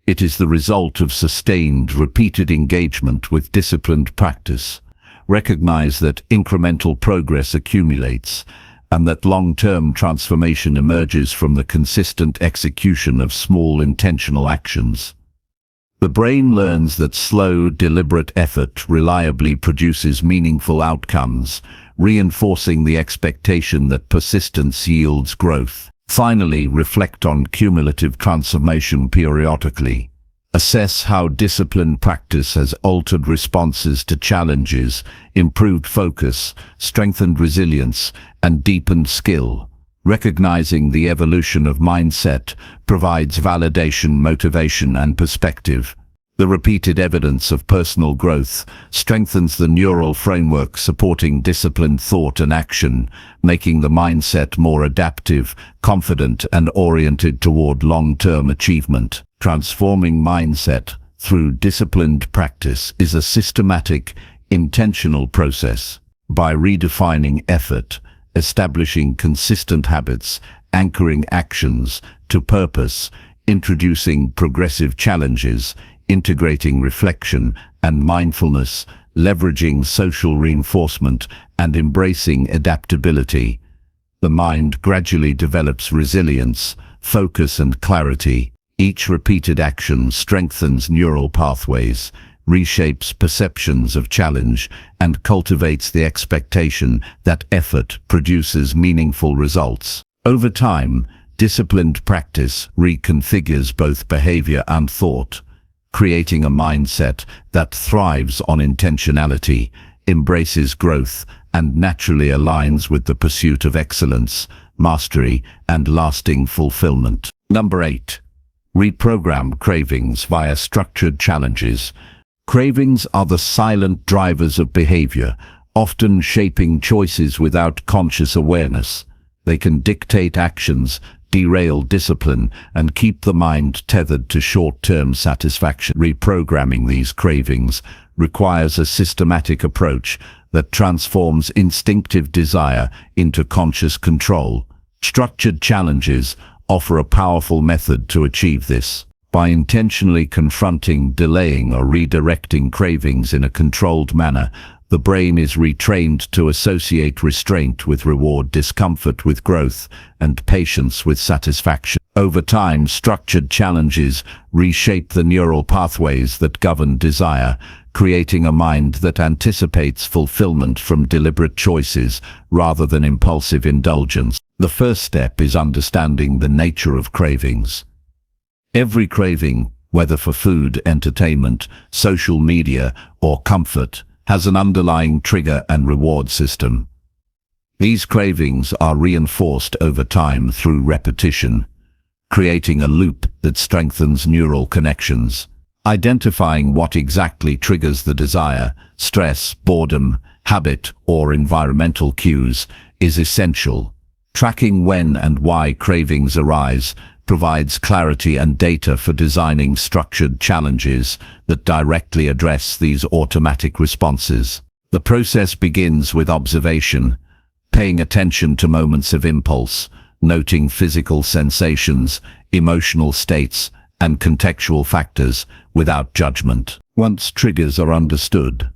It is the result of sustained, repeated engagement with disciplined practice. Recognize that incremental progress accumulates, and that long-term transformation emerges from the consistent execution of small intentional actions. The brain learns that slow, deliberate effort reliably produces meaningful outcomes, reinforcing the expectation that persistence yields growth. Finally, reflect on cumulative transformation periodically. Assess how disciplined practice has altered responses to challenges, improved focus, strengthened resilience, and deepened skill. Recognizing the evolution of mindset provides validation, motivation, and perspective. The repeated evidence of personal growth strengthens the neural framework supporting disciplined thought and action, making the mindset more adaptive, confident, and oriented toward long-term achievement. Transforming mindset through disciplined practice is a systematic, intentional process. By redefining effort, establishing consistent habits, anchoring actions to purpose, introducing progressive challenges, integrating reflection and mindfulness, leveraging social reinforcement, and embracing adaptability, the mind gradually develops resilience, focus, and clarity. Each repeated action strengthens neural pathways, reshapes perceptions of challenge, and cultivates the expectation that effort produces meaningful results. Over time, disciplined practice reconfigures both behavior and thought, creating a mindset that thrives on intentionality, embraces growth, and naturally aligns with the pursuit of excellence, mastery, and lasting fulfillment. Number 8. Reprogram cravings via structured challenges. Cravings are the silent drivers of behavior, often shaping choices without conscious awareness. They can dictate actions, derail discipline, and keep the mind tethered to short-term satisfaction. Reprogramming these cravings requires a systematic approach that transforms instinctive desire into conscious control. Structured challenges offer a powerful method to achieve this. By intentionally confronting, delaying, or redirecting cravings in a controlled manner, the brain is retrained to associate restraint with reward, discomfort with growth, and patience with satisfaction. Over time, structured challenges reshape the neural pathways that govern desire, creating a mind that anticipates fulfillment from deliberate choices rather than impulsive indulgence. The first step is understanding the nature of cravings. Every craving, whether for food, entertainment, social media, or comfort, has an underlying trigger and reward system. These cravings are reinforced over time through repetition, creating a loop that strengthens neural connections. Identifying what exactly triggers the desire, stress, boredom, habit, or environmental cues is essential. Tracking when and why cravings arise provides clarity and data for designing structured challenges that directly address these automatic responses. The process begins with observation, paying attention to moments of impulse, noting physical sensations, emotional states, and contextual factors without judgment. Once triggers are understood,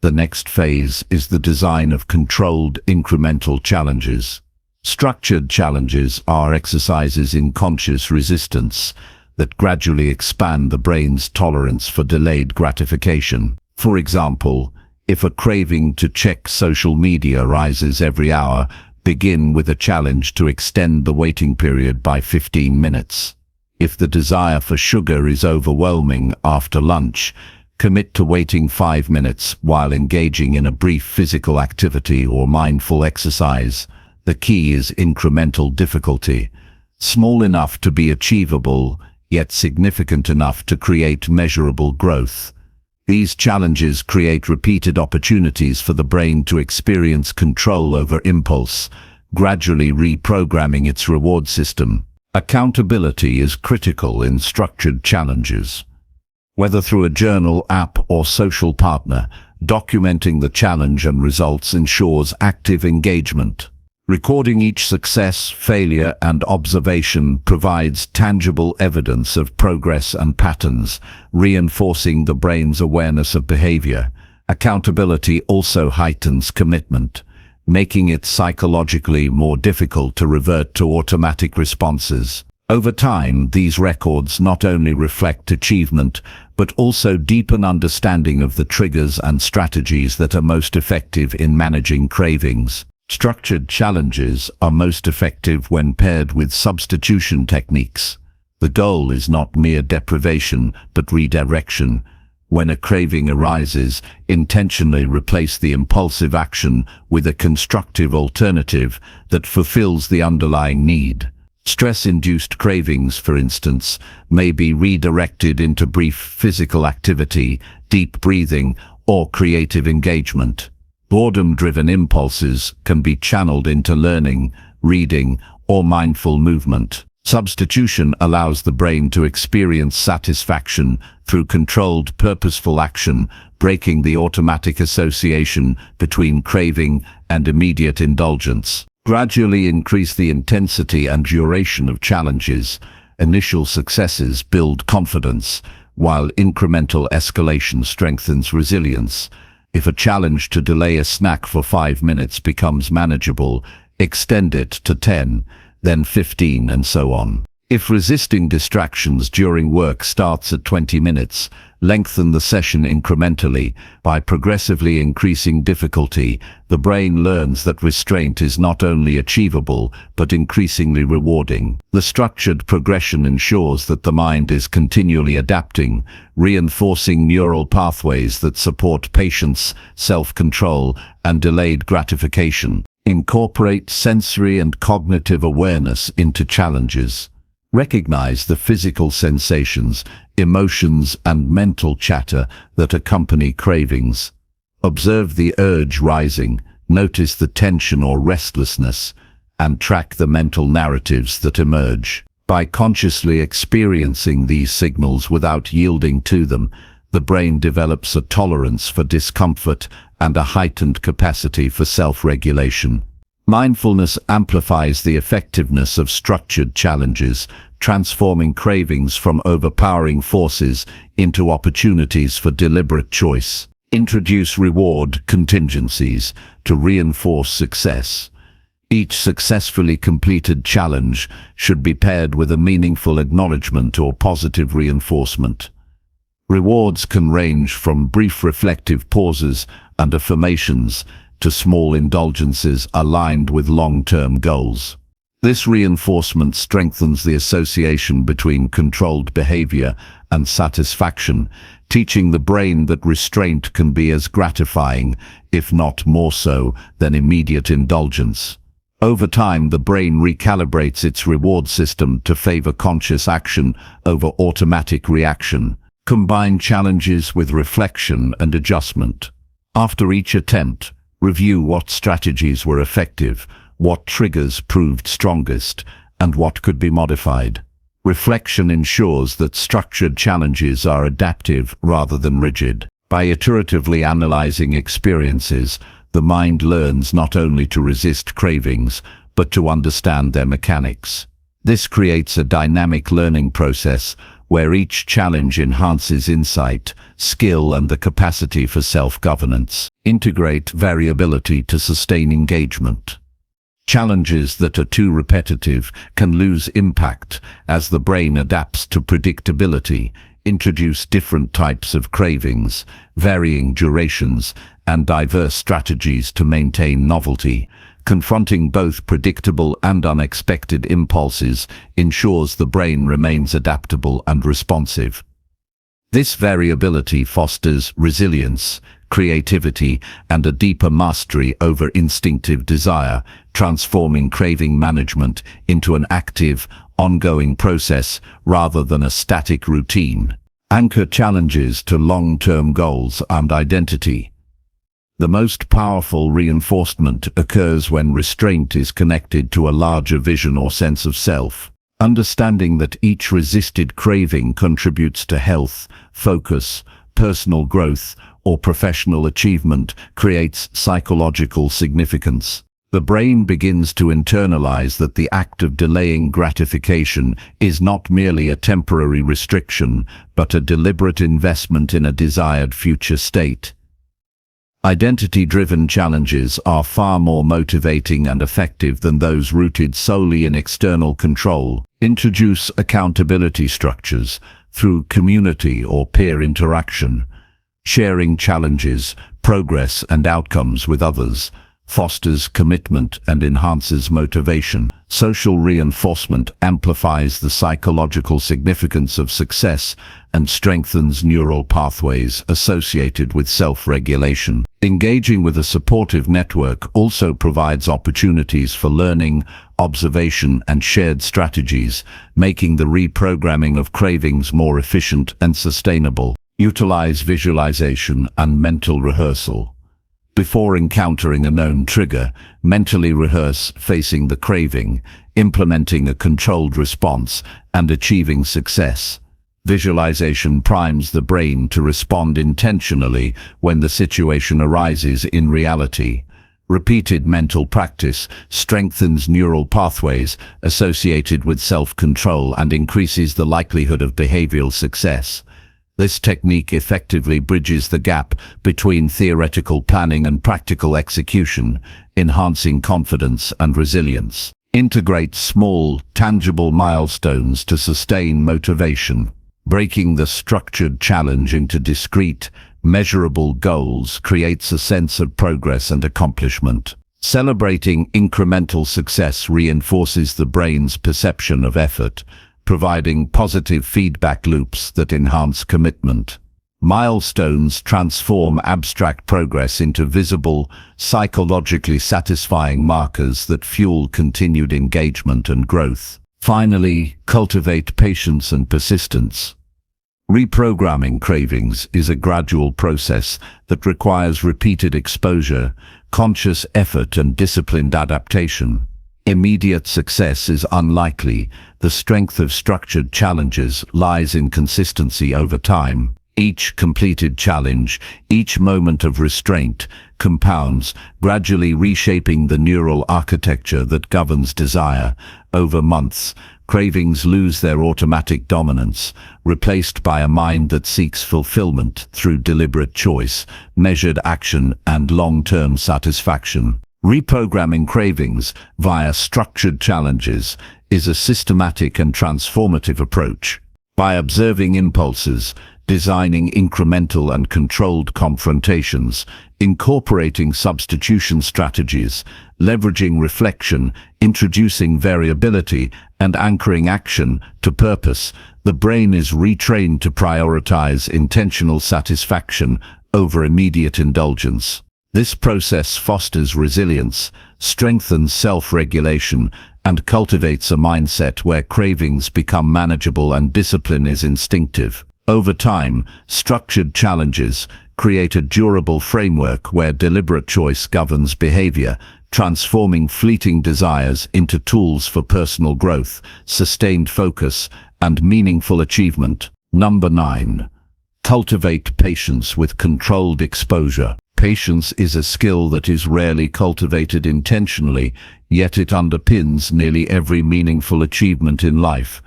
the next phase is the design of controlled incremental challenges. Structured challenges are exercises in conscious resistance that gradually expand the brain's tolerance for delayed gratification. For example, if a craving to check social media rises every hour, begin with a challenge to extend the waiting period by 15 minutes. If the desire for sugar is overwhelming after lunch, commit to waiting 5 minutes while engaging in a brief physical activity or mindful exercise. The key is incremental difficulty, small enough to be achievable, yet significant enough to create measurable growth. These challenges create repeated opportunities for the brain to experience control over impulse, gradually reprogramming its reward system. Accountability is critical in structured challenges. Whether through a journal, app, or social partner, documenting the challenge and results ensures active engagement. Recording each success, failure, and observation provides tangible evidence of progress and patterns, reinforcing the brain's awareness of behavior. Accountability also heightens commitment, making it psychologically more difficult to revert to automatic responses. Over time, these records not only reflect achievement, but also deepen understanding of the triggers and strategies that are most effective in managing cravings. Structured challenges are most effective when paired with substitution techniques. The goal is not mere deprivation, but redirection. When a craving arises, intentionally replace the impulsive action with a constructive alternative that fulfills the underlying need. Stress-induced cravings, for instance, may be redirected into brief physical activity, deep breathing, or creative engagement. Boredom-driven impulses can be channeled into learning, reading, or mindful movement. Substitution allows the brain to experience satisfaction through controlled, purposeful action, breaking the automatic association between craving and immediate indulgence. Gradually increase the intensity and duration of challenges. Initial successes build confidence, while incremental escalation strengthens resilience. If a challenge to delay a snack for 5 minutes becomes manageable, extend it to 10, then 15, and so on. If resisting distractions during work starts at 20 minutes, lengthen the session incrementally. By progressively increasing difficulty, the brain learns that restraint is not only achievable, but increasingly rewarding. The structured progression ensures that the mind is continually adapting, reinforcing neural pathways that support patience, self-control, and delayed gratification. Incorporate sensory and cognitive awareness into challenges. Recognize the physical sensations, emotions, and mental chatter that accompany cravings. Observe the urge rising, notice the tension or restlessness, and track the mental narratives that emerge. By consciously experiencing these signals without yielding to them, the brain develops a tolerance for discomfort and a heightened capacity for self-regulation. Mindfulness amplifies the effectiveness of structured challenges, transforming cravings from overpowering forces into opportunities for deliberate choice. Introduce reward contingencies to reinforce success. Each successfully completed challenge should be paired with a meaningful acknowledgement or positive reinforcement. Rewards can range from brief reflective pauses and affirmations to small indulgences aligned with long-term goals. This reinforcement strengthens the association between controlled behavior and satisfaction, teaching the brain that restraint can be as gratifying, if not more so, than immediate indulgence. Over time, the brain recalibrates its reward system to favor conscious action over automatic reaction. Combine challenges with reflection and adjustment. After each attempt, review what strategies were effective, what triggers proved strongest, and what could be modified. Reflection ensures that structured challenges are adaptive rather than rigid. By iteratively analyzing experiences, the mind learns not only to resist cravings, but to understand their mechanics. This creates a dynamic learning process where each challenge enhances insight, skill, and the capacity for self-governance. Integrate variability to sustain engagement. Challenges that are too repetitive can lose impact as the brain adapts to predictability. Introduce different types of cravings, varying durations, and diverse strategies to maintain novelty. Confronting both predictable and unexpected impulses ensures the brain remains adaptable and responsive. This variability fosters resilience, creativity, and a deeper mastery over instinctive desire, transforming craving management into an active, ongoing process rather than a static routine. Anchor challenges to long-term goals and identity. The most powerful reinforcement occurs when restraint is connected to a larger vision or sense of self. Understanding that each resisted craving contributes to health, focus, personal growth, or professional achievement creates psychological significance. The brain begins to internalize that the act of delaying gratification is not merely a temporary restriction, but a deliberate investment in a desired future state. Identity-driven challenges are far more motivating and effective than those rooted solely in external control. Introduce accountability structures through community or peer interaction. Sharing challenges, progress, and outcomes with others fosters commitment and enhances motivation. Social reinforcement amplifies the psychological significance of success and strengthens neural pathways associated with self-regulation. Engaging with a supportive network also provides opportunities for learning, observation, and shared strategies, making the reprogramming of cravings more efficient and sustainable. Utilize visualization and mental rehearsal. Before encountering a known trigger, mentally rehearse facing the craving, implementing a controlled response, and achieving success. Visualization primes the brain to respond intentionally when the situation arises in reality. Repeated mental practice strengthens neural pathways associated with self-control and increases the likelihood of behavioral success. This technique effectively bridges the gap between theoretical planning and practical execution, enhancing confidence and resilience. Integrate small, tangible milestones to sustain motivation. Breaking the structured challenge into discrete, measurable goals creates a sense of progress and accomplishment. Celebrating incremental success reinforces the brain's perception of effort, providing positive feedback loops that enhance commitment. Milestones transform abstract progress into visible, psychologically satisfying markers that fuel continued engagement and growth. Finally, cultivate patience and persistence. Reprogramming cravings is a gradual process that requires repeated exposure, conscious effort, and disciplined adaptation. Immediate success is unlikely. The strength of structured challenges lies in consistency over time. Each completed challenge, each moment of restraint, compounds, gradually reshaping the neural architecture that governs desire. Over months, cravings lose their automatic dominance, replaced by a mind that seeks fulfillment through deliberate choice, measured action, and long-term satisfaction. Reprogramming cravings via structured challenges is a systematic and transformative approach. By observing impulses, designing incremental and controlled confrontations, incorporating substitution strategies, leveraging reflection, introducing variability, and anchoring action to purpose. The brain is retrained to prioritize intentional satisfaction over immediate indulgence. This process fosters resilience, strengthens self-regulation, and cultivates a mindset where cravings become manageable and discipline is instinctive. Over time, structured challenges create a durable framework where deliberate choice governs behavior, transforming fleeting desires into tools for personal growth, sustained focus, and meaningful achievement. Number 9. Cultivate patience with controlled exposure. Patience is a skill that is rarely cultivated intentionally, yet it underpins nearly every meaningful achievement in life.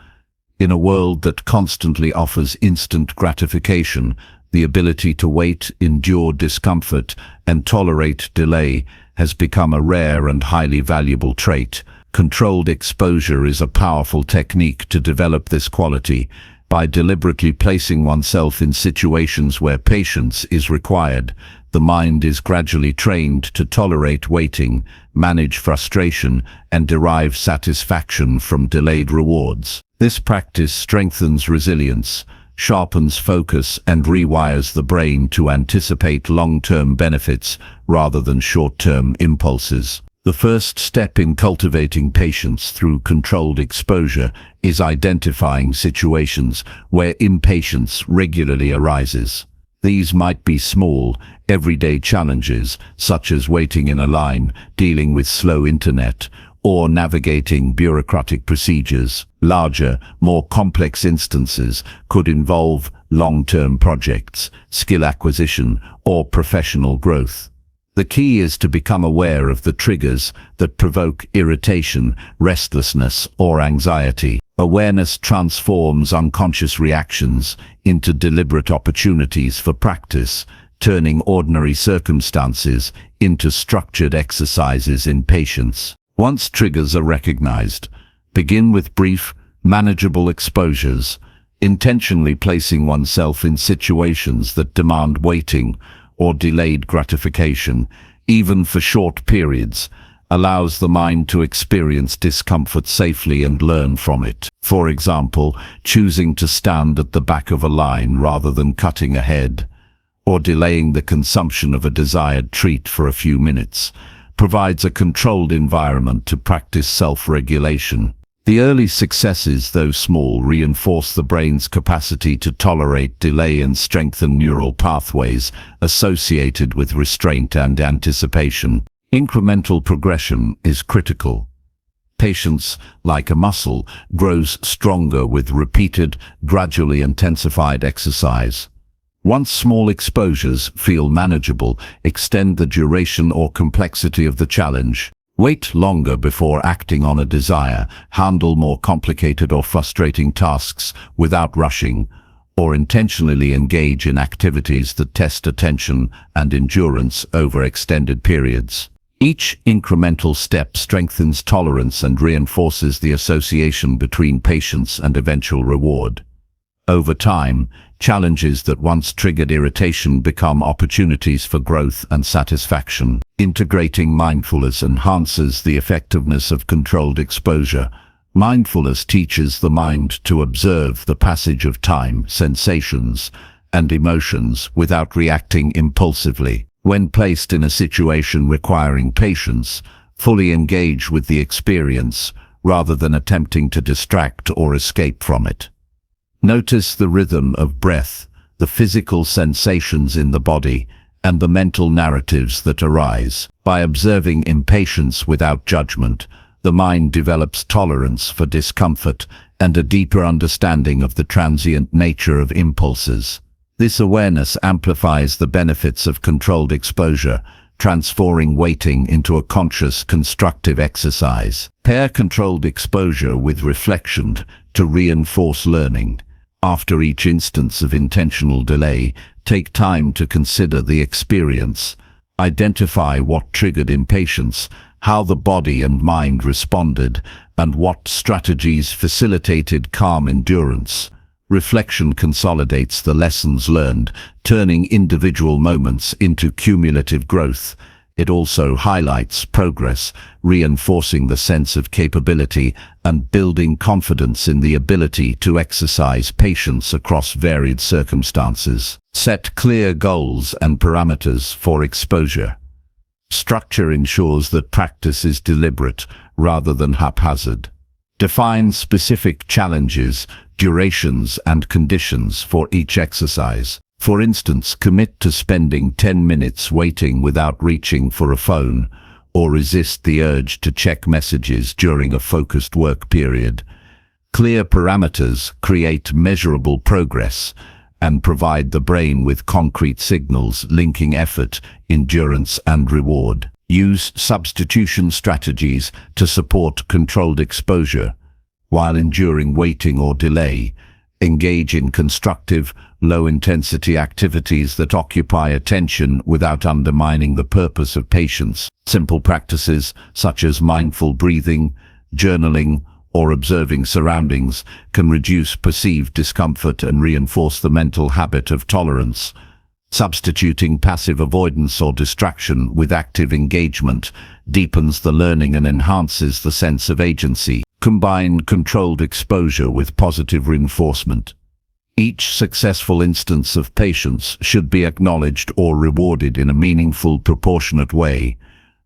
In a world that constantly offers instant gratification, the ability to wait, endure discomfort, and tolerate delay has become a rare and highly valuable trait. Controlled exposure is a powerful technique to develop this quality. By deliberately placing oneself in situations where patience is required, the mind is gradually trained to tolerate waiting, manage frustration, and derive satisfaction from delayed rewards. This practice strengthens resilience, sharpens focus, and rewires the brain to anticipate long-term benefits rather than short-term impulses. The first step in cultivating patience through controlled exposure is identifying situations where impatience regularly arises. These might be small, everyday challenges, such as waiting in a line, dealing with slow internet, or navigating bureaucratic procedures. Larger, more complex instances could involve long-term projects, skill acquisition, or professional growth. The key is to become aware of the triggers that provoke irritation, restlessness, or anxiety. Awareness transforms unconscious reactions into deliberate opportunities for practice, turning ordinary circumstances into structured exercises in patience. Once triggers are recognized, begin with brief, manageable exposures, intentionally placing oneself in situations that demand waiting or delayed gratification, even for short periods, allows the mind to experience discomfort safely and learn from it. For example, choosing to stand at the back of a line rather than cutting ahead, or delaying the consumption of a desired treat for a few minutes, provides a controlled environment to practice self-regulation. The early successes, though small, reinforce the brain's capacity to tolerate delay and strengthen neural pathways associated with restraint and anticipation. Incremental progression is critical. Patience, like a muscle, grows stronger with repeated, gradually intensified exercise. Once small exposures feel manageable, extend the duration or complexity of the challenge. Wait longer before acting on a desire, handle more complicated or frustrating tasks without rushing, or intentionally engage in activities that test attention and endurance over extended periods. Each incremental step strengthens tolerance and reinforces the association between patience and eventual reward. Over time, challenges that once triggered irritation become opportunities for growth and satisfaction. Integrating mindfulness enhances the effectiveness of controlled exposure. Mindfulness teaches the mind to observe the passage of time, sensations, and emotions without reacting impulsively. When placed in a situation requiring patience, fully engage with the experience rather than attempting to distract or escape from it. Notice the rhythm of breath, the physical sensations in the body, and the mental narratives that arise. By observing impatience without judgment, the mind develops tolerance for discomfort and a deeper understanding of the transient nature of impulses. This awareness amplifies the benefits of controlled exposure, transforming waiting into a conscious, constructive exercise. Pair controlled exposure with reflection to reinforce learning. After each instance of intentional delay, take time to consider the experience. Identify what triggered impatience, how the body and mind responded, and what strategies facilitated calm endurance. Reflection consolidates the lessons learned, turning individual moments into cumulative growth. It also highlights progress, reinforcing the sense of capability and building confidence in the ability to exercise patience across varied circumstances. Set clear goals and parameters for exposure. Structure ensures that practice is deliberate rather than haphazard. Define specific challenges, durations, and conditions for each exercise. For instance, commit to spending 10 minutes waiting without reaching for a phone, or resist the urge to check messages during a focused work period. Clear parameters create measurable progress and provide the brain with concrete signals linking effort, endurance, and reward. Use substitution strategies to support controlled exposure. While enduring waiting or delay, engage in constructive, low-intensity activities that occupy attention without undermining the purpose of patience. Simple practices such as mindful breathing, journaling, or observing surroundings can reduce perceived discomfort and reinforce the mental habit of tolerance. Substituting passive avoidance or distraction with active engagement deepens the learning and enhances the sense of agency. Combine controlled exposure with positive reinforcement. Each successful instance of patience should be acknowledged or rewarded in a meaningful, proportionate way.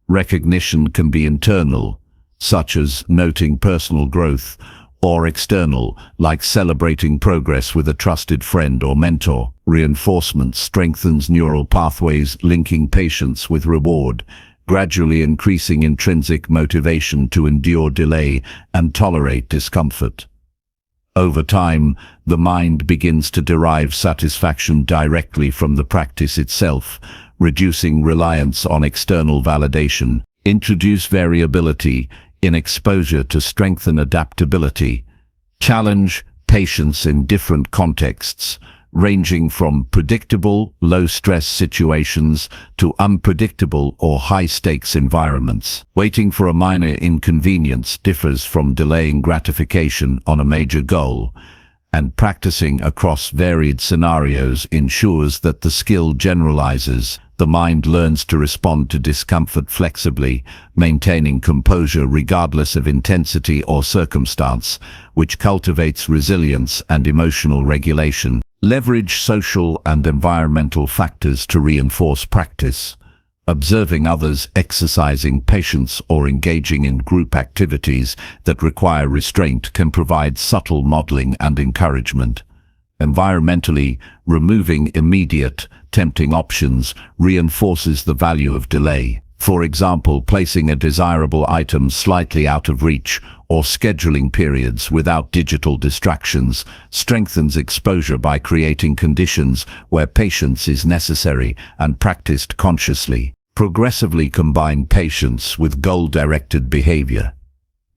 Recognition can be internal, such as noting personal growth, or external, like celebrating progress with a trusted friend or mentor. Reinforcement strengthens neural pathways linking patience with reward, gradually increasing intrinsic motivation to endure delay and tolerate discomfort. Over time, the mind begins to derive satisfaction directly from the practice itself, reducing reliance on external validation. Introduce variability in exposure to strengthen adaptability. Challenge patience in different contexts, ranging from predictable, low-stress situations to unpredictable or high-stakes environments. Waiting for a minor inconvenience differs from delaying gratification on a major goal, and practicing across varied scenarios ensures that the skill generalizes. The mind learns to respond to discomfort flexibly, maintaining composure regardless of intensity or circumstance, which cultivates resilience and emotional regulation. Leverage social and environmental factors to reinforce practice. Observing others exercising patience or engaging in group activities that require restraint can provide subtle modeling and encouragement. Environmentally, removing immediate, tempting options reinforces the value of delay. For example, placing a desirable item slightly out of reach or scheduling periods without digital distractions strengthens exposure by creating conditions where patience is necessary and practiced consciously. Progressively combine patience with goal-directed behavior.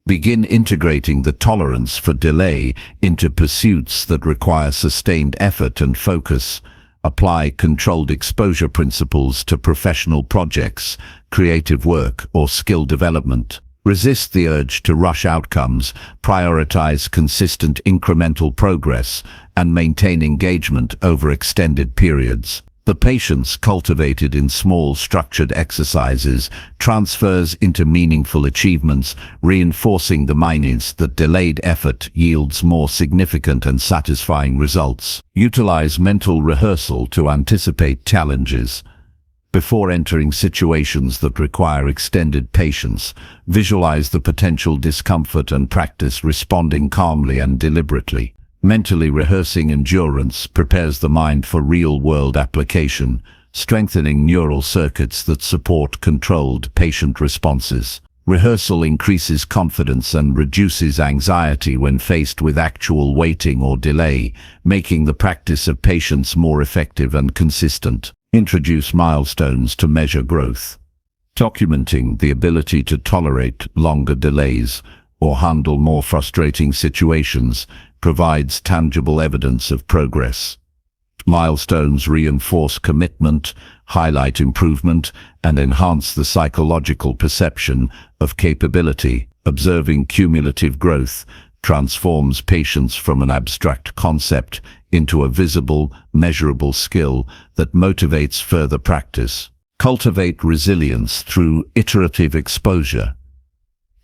Begin integrating the tolerance for delay into pursuits that require sustained effort and focus. Apply controlled exposure principles to professional projects, creative work, or skill development. Resist the urge to rush outcomes, prioritize consistent incremental progress, and maintain engagement over extended periods. The patience cultivated in small, structured exercises transfers into meaningful achievements, reinforcing the mindset that delayed effort yields more significant and satisfying results. Utilize mental rehearsal to anticipate challenges. Before entering situations that require extended patience, visualize the potential discomfort and practice responding calmly and deliberately. Mentally rehearsing endurance prepares the mind for real-world application, strengthening neural circuits that support controlled, patient responses. Rehearsal increases confidence and reduces anxiety when faced with actual waiting or delay, making the practice of patience more effective and consistent. Introduce milestones to measure growth. Documenting the ability to tolerate longer delays or handle more frustrating situations provides tangible evidence of progress. Milestones reinforce commitment, highlight improvement, and enhance the psychological perception of capability. Observing cumulative growth transforms patience from an abstract concept into a visible, measurable skill that motivates further practice. Cultivate resilience through iterative exposure.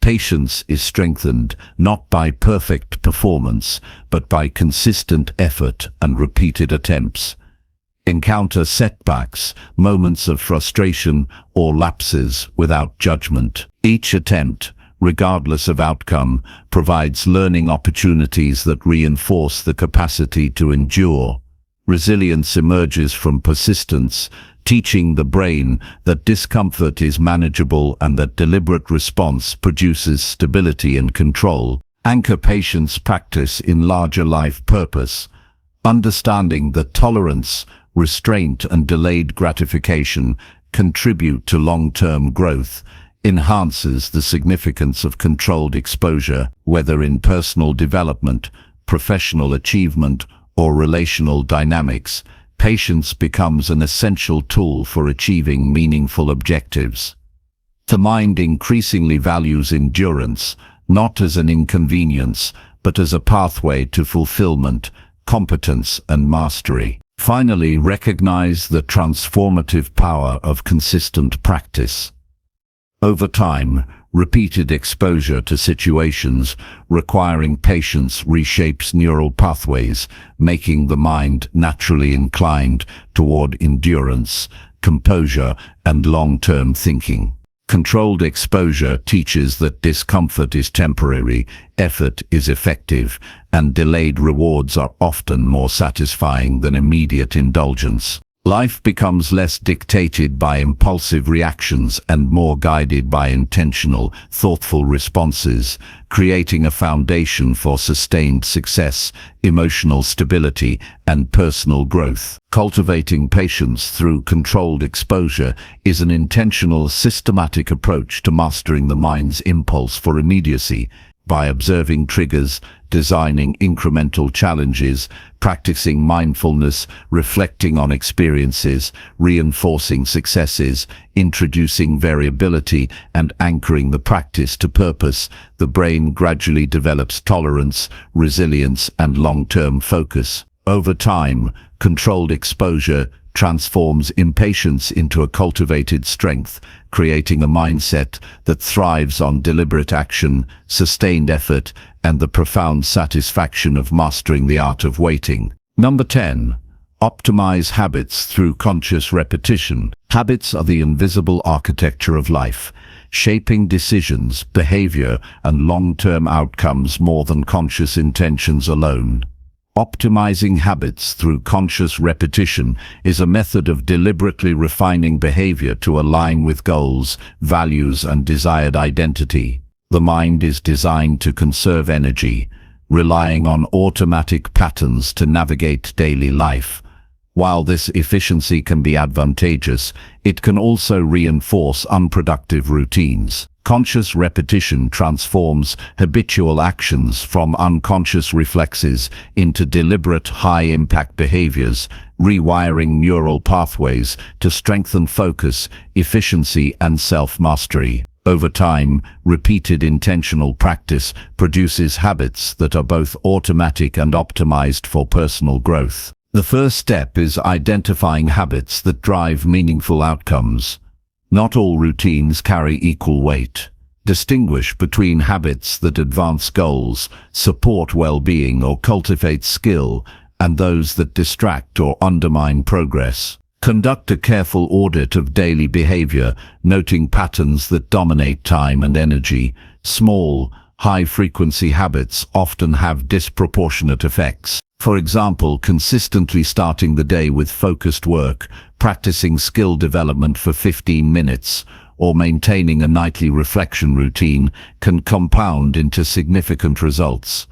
Patience is strengthened not by perfect performance, but by consistent effort and repeated attempts. Encounter setbacks, moments of frustration, or lapses without judgment. Each attempt, regardless of outcome, provides learning opportunities that reinforce the capacity to endure. Resilience emerges from persistence, teaching the brain that discomfort is manageable and that deliberate response produces stability and control. Anchor patience practice in larger life purpose. Understanding that tolerance, restraint, and delayed gratification contribute to long-term growth enhances the significance of controlled exposure, whether in personal development, professional achievement, or relational dynamics. Patience becomes an essential tool for achieving meaningful objectives. The mind increasingly values endurance, not as an inconvenience, but as a pathway to fulfillment, competence, and mastery. Finally, recognize the transformative power of consistent practice. Over time, repeated exposure to situations requiring patience reshapes neural pathways, making the mind naturally inclined toward endurance, composure, and long-term thinking. Controlled exposure teaches that discomfort is temporary, effort is effective, and delayed rewards are often more satisfying than immediate indulgence. Life becomes less dictated by impulsive reactions and more guided by intentional, thoughtful responses, creating a foundation for sustained success, emotional stability, and personal growth. Cultivating patience through controlled exposure is an intentional, systematic approach to mastering the mind's impulse for immediacy. By observing triggers, designing incremental challenges, practicing mindfulness, reflecting on experiences, reinforcing successes, introducing variability, and anchoring the practice to purpose, the brain gradually develops tolerance, resilience, and long-term focus. Over time, controlled exposure transforms impatience into a cultivated strength, creating a mindset that thrives on deliberate action, sustained effort, and the profound satisfaction of mastering the art of waiting. Number 10. Optimize habits through conscious repetition. Habits are the invisible architecture of life, shaping decisions, behavior, and long-term outcomes more than conscious intentions alone. Optimizing habits through conscious repetition is a method of deliberately refining behavior to align with goals, values, and desired identity. The mind is designed to conserve energy, relying on automatic patterns to navigate daily life. While this efficiency can be advantageous, it can also reinforce unproductive routines. Conscious repetition transforms habitual actions from unconscious reflexes into deliberate high-impact behaviors, rewiring neural pathways to strengthen focus, efficiency, and self-mastery. Over time, repeated intentional practice produces habits that are both automatic and optimized for personal growth. The first step is identifying habits that drive meaningful outcomes. Not all routines carry equal weight. Distinguish between habits that advance goals, support well-being, or cultivate skill, and those that distract or undermine progress. Conduct a careful audit of daily behavior, noting patterns that dominate time and energy. Small, high-frequency habits often have disproportionate effects. For example, consistently starting the day with focused work, practicing skill development for 15 minutes, or maintaining a nightly reflection routine can compound into significant results.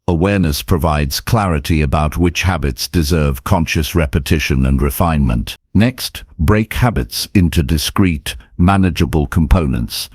Awareness provides clarity about which habits deserve conscious repetition and refinement. Next, break habits into discrete, manageable components.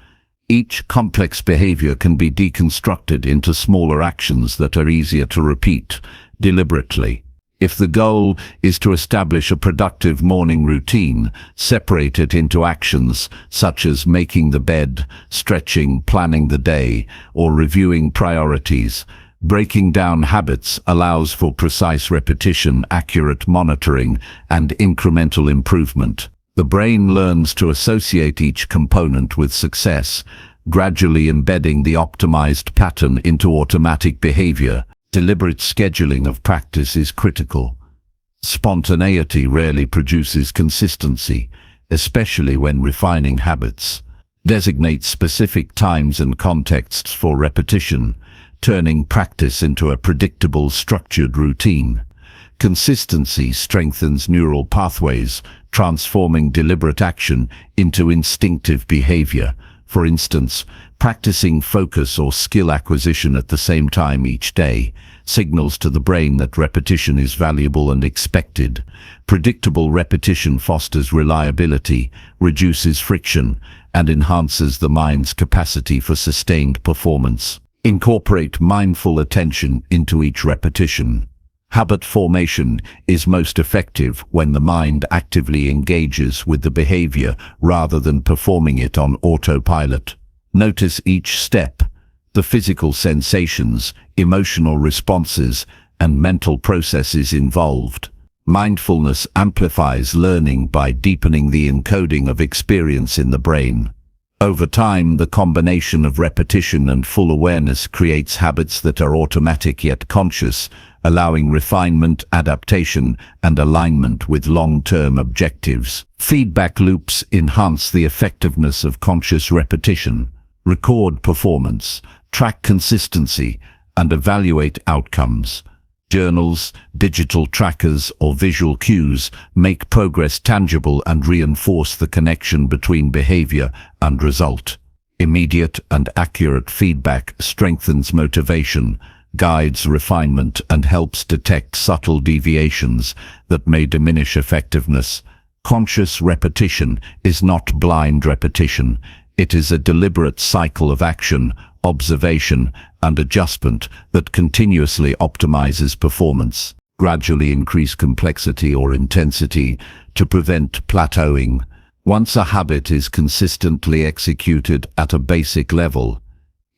Each complex behavior can be deconstructed into smaller actions that are easier to repeat deliberately. If the goal is to establish a productive morning routine, separate it into actions such as making the bed, stretching, planning the day, or reviewing priorities. Breaking down habits allows for precise repetition, accurate monitoring, and incremental improvement. The brain learns to associate each component with success, gradually embedding the optimized pattern into automatic behavior. Deliberate scheduling of practice is critical. Spontaneity rarely produces consistency, especially when refining habits. Designate specific times and contexts for repetition, turning practice into a predictable, structured routine. Consistency strengthens neural pathways, transforming deliberate action into instinctive behavior. For instance, practicing focus or skill acquisition at the same time each day signals to the brain that repetition is valuable and expected. Predictable repetition fosters reliability, reduces friction, and enhances the mind's capacity for sustained performance. Incorporate mindful attention into each repetition. Habit formation is most effective when the mind actively engages with the behavior rather than performing it on autopilot. Notice each step, the physical sensations, emotional responses, and mental processes involved. Mindfulness amplifies learning by deepening the encoding of experience in the brain. Over time, the combination of repetition and full awareness creates habits that are automatic yet conscious, allowing refinement, adaptation, and alignment with long-term objectives. Feedback loops enhance the effectiveness of conscious repetition. Record performance, track consistency, and evaluate outcomes. Journals, digital trackers, or visual cues make progress tangible and reinforce the connection between behavior and result. Immediate and accurate feedback strengthens motivation, guides refinement, and helps detect subtle deviations that may diminish effectiveness. Conscious repetition is not blind repetition. It is a deliberate cycle of action, observation, and adjustment that continuously optimizes performance. Gradually increase complexity or intensity to prevent plateauing. Once a habit is consistently executed at a basic level,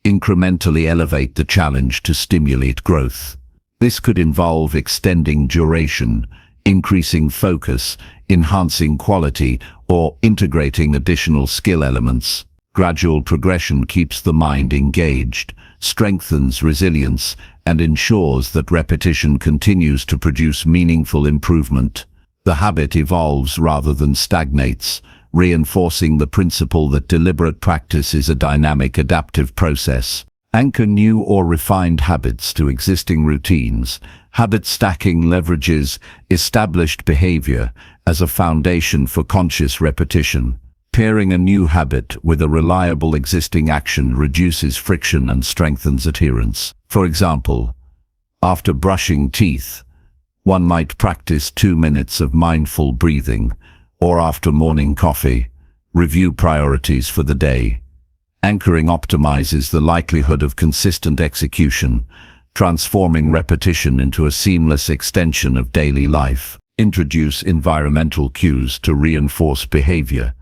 incrementally elevate the challenge to stimulate growth. This could involve extending duration, increasing focus, enhancing quality, or integrating additional skill elements. Gradual progression keeps the mind engaged, strengthens resilience, and ensures that repetition continues to produce meaningful improvement. The habit evolves rather than stagnates, reinforcing the principle that deliberate practice is a dynamic, adaptive process. Anchor new or refined habits to existing routines. Habit stacking leverages established behavior as a foundation for conscious repetition. Pairing a new habit with a reliable existing action reduces friction and strengthens adherence. For example, after brushing teeth, one might practice 2 minutes of mindful breathing, or after morning coffee, review priorities for the day. Anchoring optimizes the likelihood of consistent execution, transforming repetition into a seamless extension of daily life. Introduce environmental cues to reinforce behavior.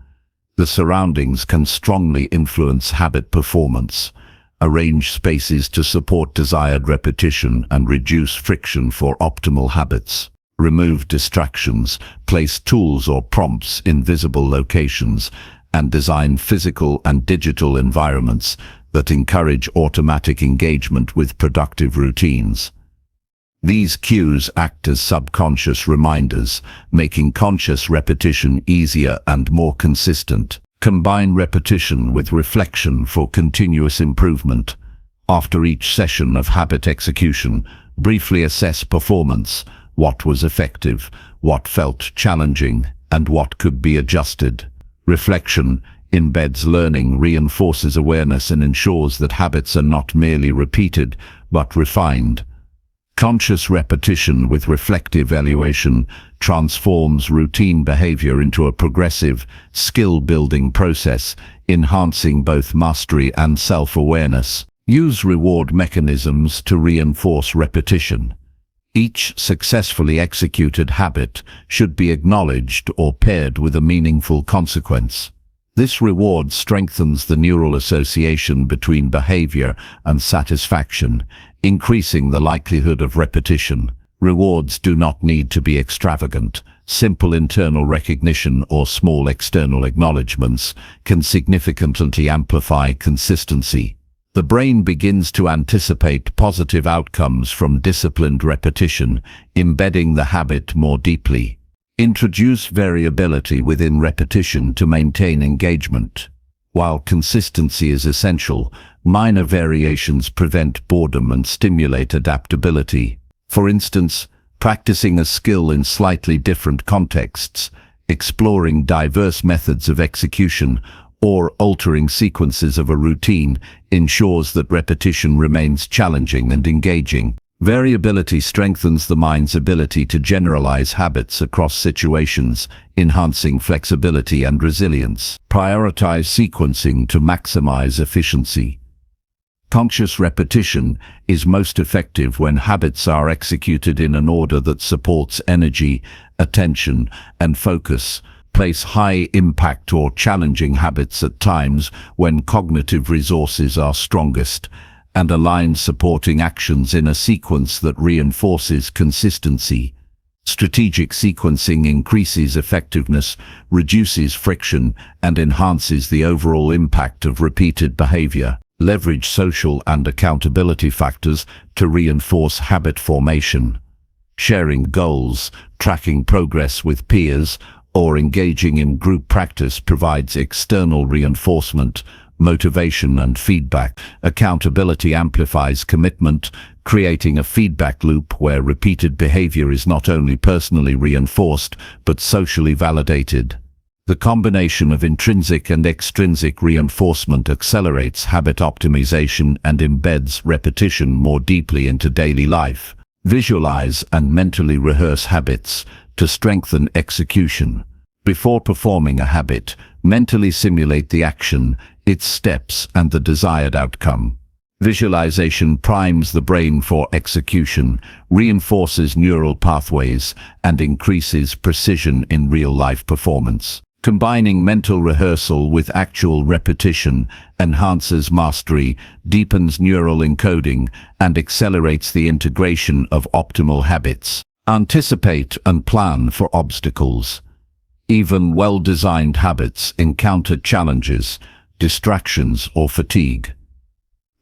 The surroundings can strongly influence habit performance. Arrange spaces to support desired repetition and reduce friction for optimal habits. Remove distractions, place tools or prompts in visible locations, and design physical and digital environments that encourage automatic engagement with productive routines. These cues act as subconscious reminders, making conscious repetition easier and more consistent. Combine repetition with reflection for continuous improvement. After each session of habit execution, briefly assess performance. What was effective, what felt challenging, and what could be adjusted. Reflection embeds learning, reinforces awareness, and ensures that habits are not merely repeated, but refined. Conscious repetition with reflective evaluation transforms routine behavior into a progressive, skill-building process, enhancing both mastery and self-awareness. Use reward mechanisms to reinforce repetition. Each successfully executed habit should be acknowledged or paired with a meaningful consequence. This reward strengthens the neural association between behavior and satisfaction, increasing the likelihood of repetition. Rewards do not need to be extravagant. Simple internal recognition or small external acknowledgements can significantly amplify consistency. The brain begins to anticipate positive outcomes from disciplined repetition, embedding the habit more deeply. Introduce variability within repetition to maintain engagement. While consistency is essential, minor variations prevent boredom and stimulate adaptability. For instance, practicing a skill in slightly different contexts, exploring diverse methods of execution, or altering sequences of a routine ensures that repetition remains challenging and engaging. Variability strengthens the mind's ability to generalize habits across situations, enhancing flexibility and resilience. Prioritize sequencing to maximize efficiency. Conscious repetition is most effective when habits are executed in an order that supports energy, attention, and focus. Place high-impact or challenging habits at times when cognitive resources are strongest, and align supporting actions in a sequence that reinforces consistency. Strategic sequencing increases effectiveness, reduces friction, and enhances the overall impact of repeated behavior. Leverage social and accountability factors to reinforce habit formation. Sharing goals, tracking progress with peers, or engaging in group practice provides external reinforcement, motivation, and feedback. Accountability amplifies commitment, creating a feedback loop where repeated behavior is not only personally reinforced but socially validated. The combination of intrinsic and extrinsic reinforcement accelerates habit optimization and embeds repetition more deeply into daily life. Visualize and mentally rehearse habits to strengthen execution. Before performing a habit, mentally simulate the action, its steps, and the desired outcome. Visualization primes the brain for execution, reinforces neural pathways, and increases precision in real-life performance. Combining mental rehearsal with actual repetition enhances mastery, deepens neural encoding, and accelerates the integration of optimal habits. Anticipate and plan for obstacles. Even well-designed habits encounter challenges, distractions, or fatigue.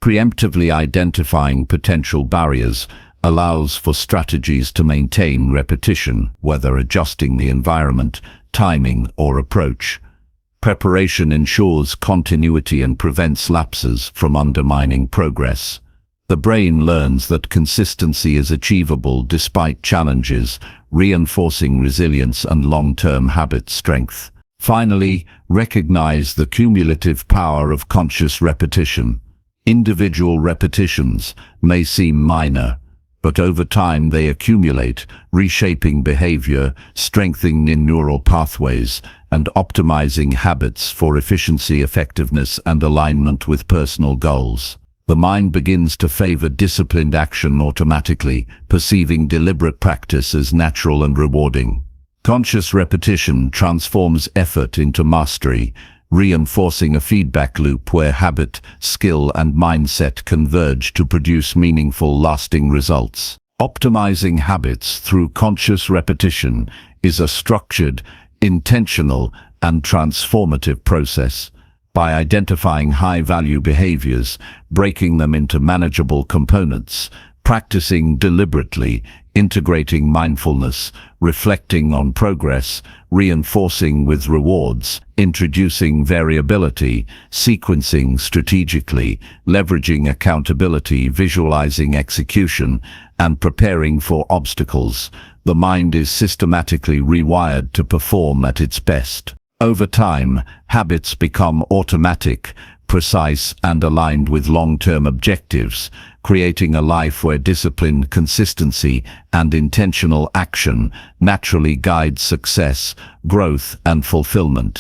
Preemptively identifying potential barriers allows for strategies to maintain repetition, whether adjusting the environment, timing, or approach. Preparation ensures continuity and prevents lapses from undermining progress. The brain learns that consistency is achievable despite challenges, reinforcing resilience and long-term habit strength. Finally, recognize the cumulative power of conscious repetition. Individual repetitions may seem minor, but over time they accumulate, reshaping behavior, strengthening neural pathways, and optimizing habits for efficiency, effectiveness, and alignment with personal goals. The mind begins to favor disciplined action automatically, perceiving deliberate practice as natural and rewarding. Conscious repetition transforms effort into mastery, reinforcing a feedback loop where habit, skill, and mindset converge to produce meaningful, lasting results. Optimizing habits through conscious repetition is a structured, intentional, and transformative process. By identifying high-value behaviors, breaking them into manageable components, practicing deliberately, integrating mindfulness, reflecting on progress, reinforcing with rewards, introducing variability, sequencing strategically, leveraging accountability, visualizing execution, and preparing for obstacles, the mind is systematically rewired to perform at its best. Over time, habits become automatic, precise, and aligned with long-term objectives, creating a life where discipline, consistency, and intentional action naturally guide success, growth, and fulfillment.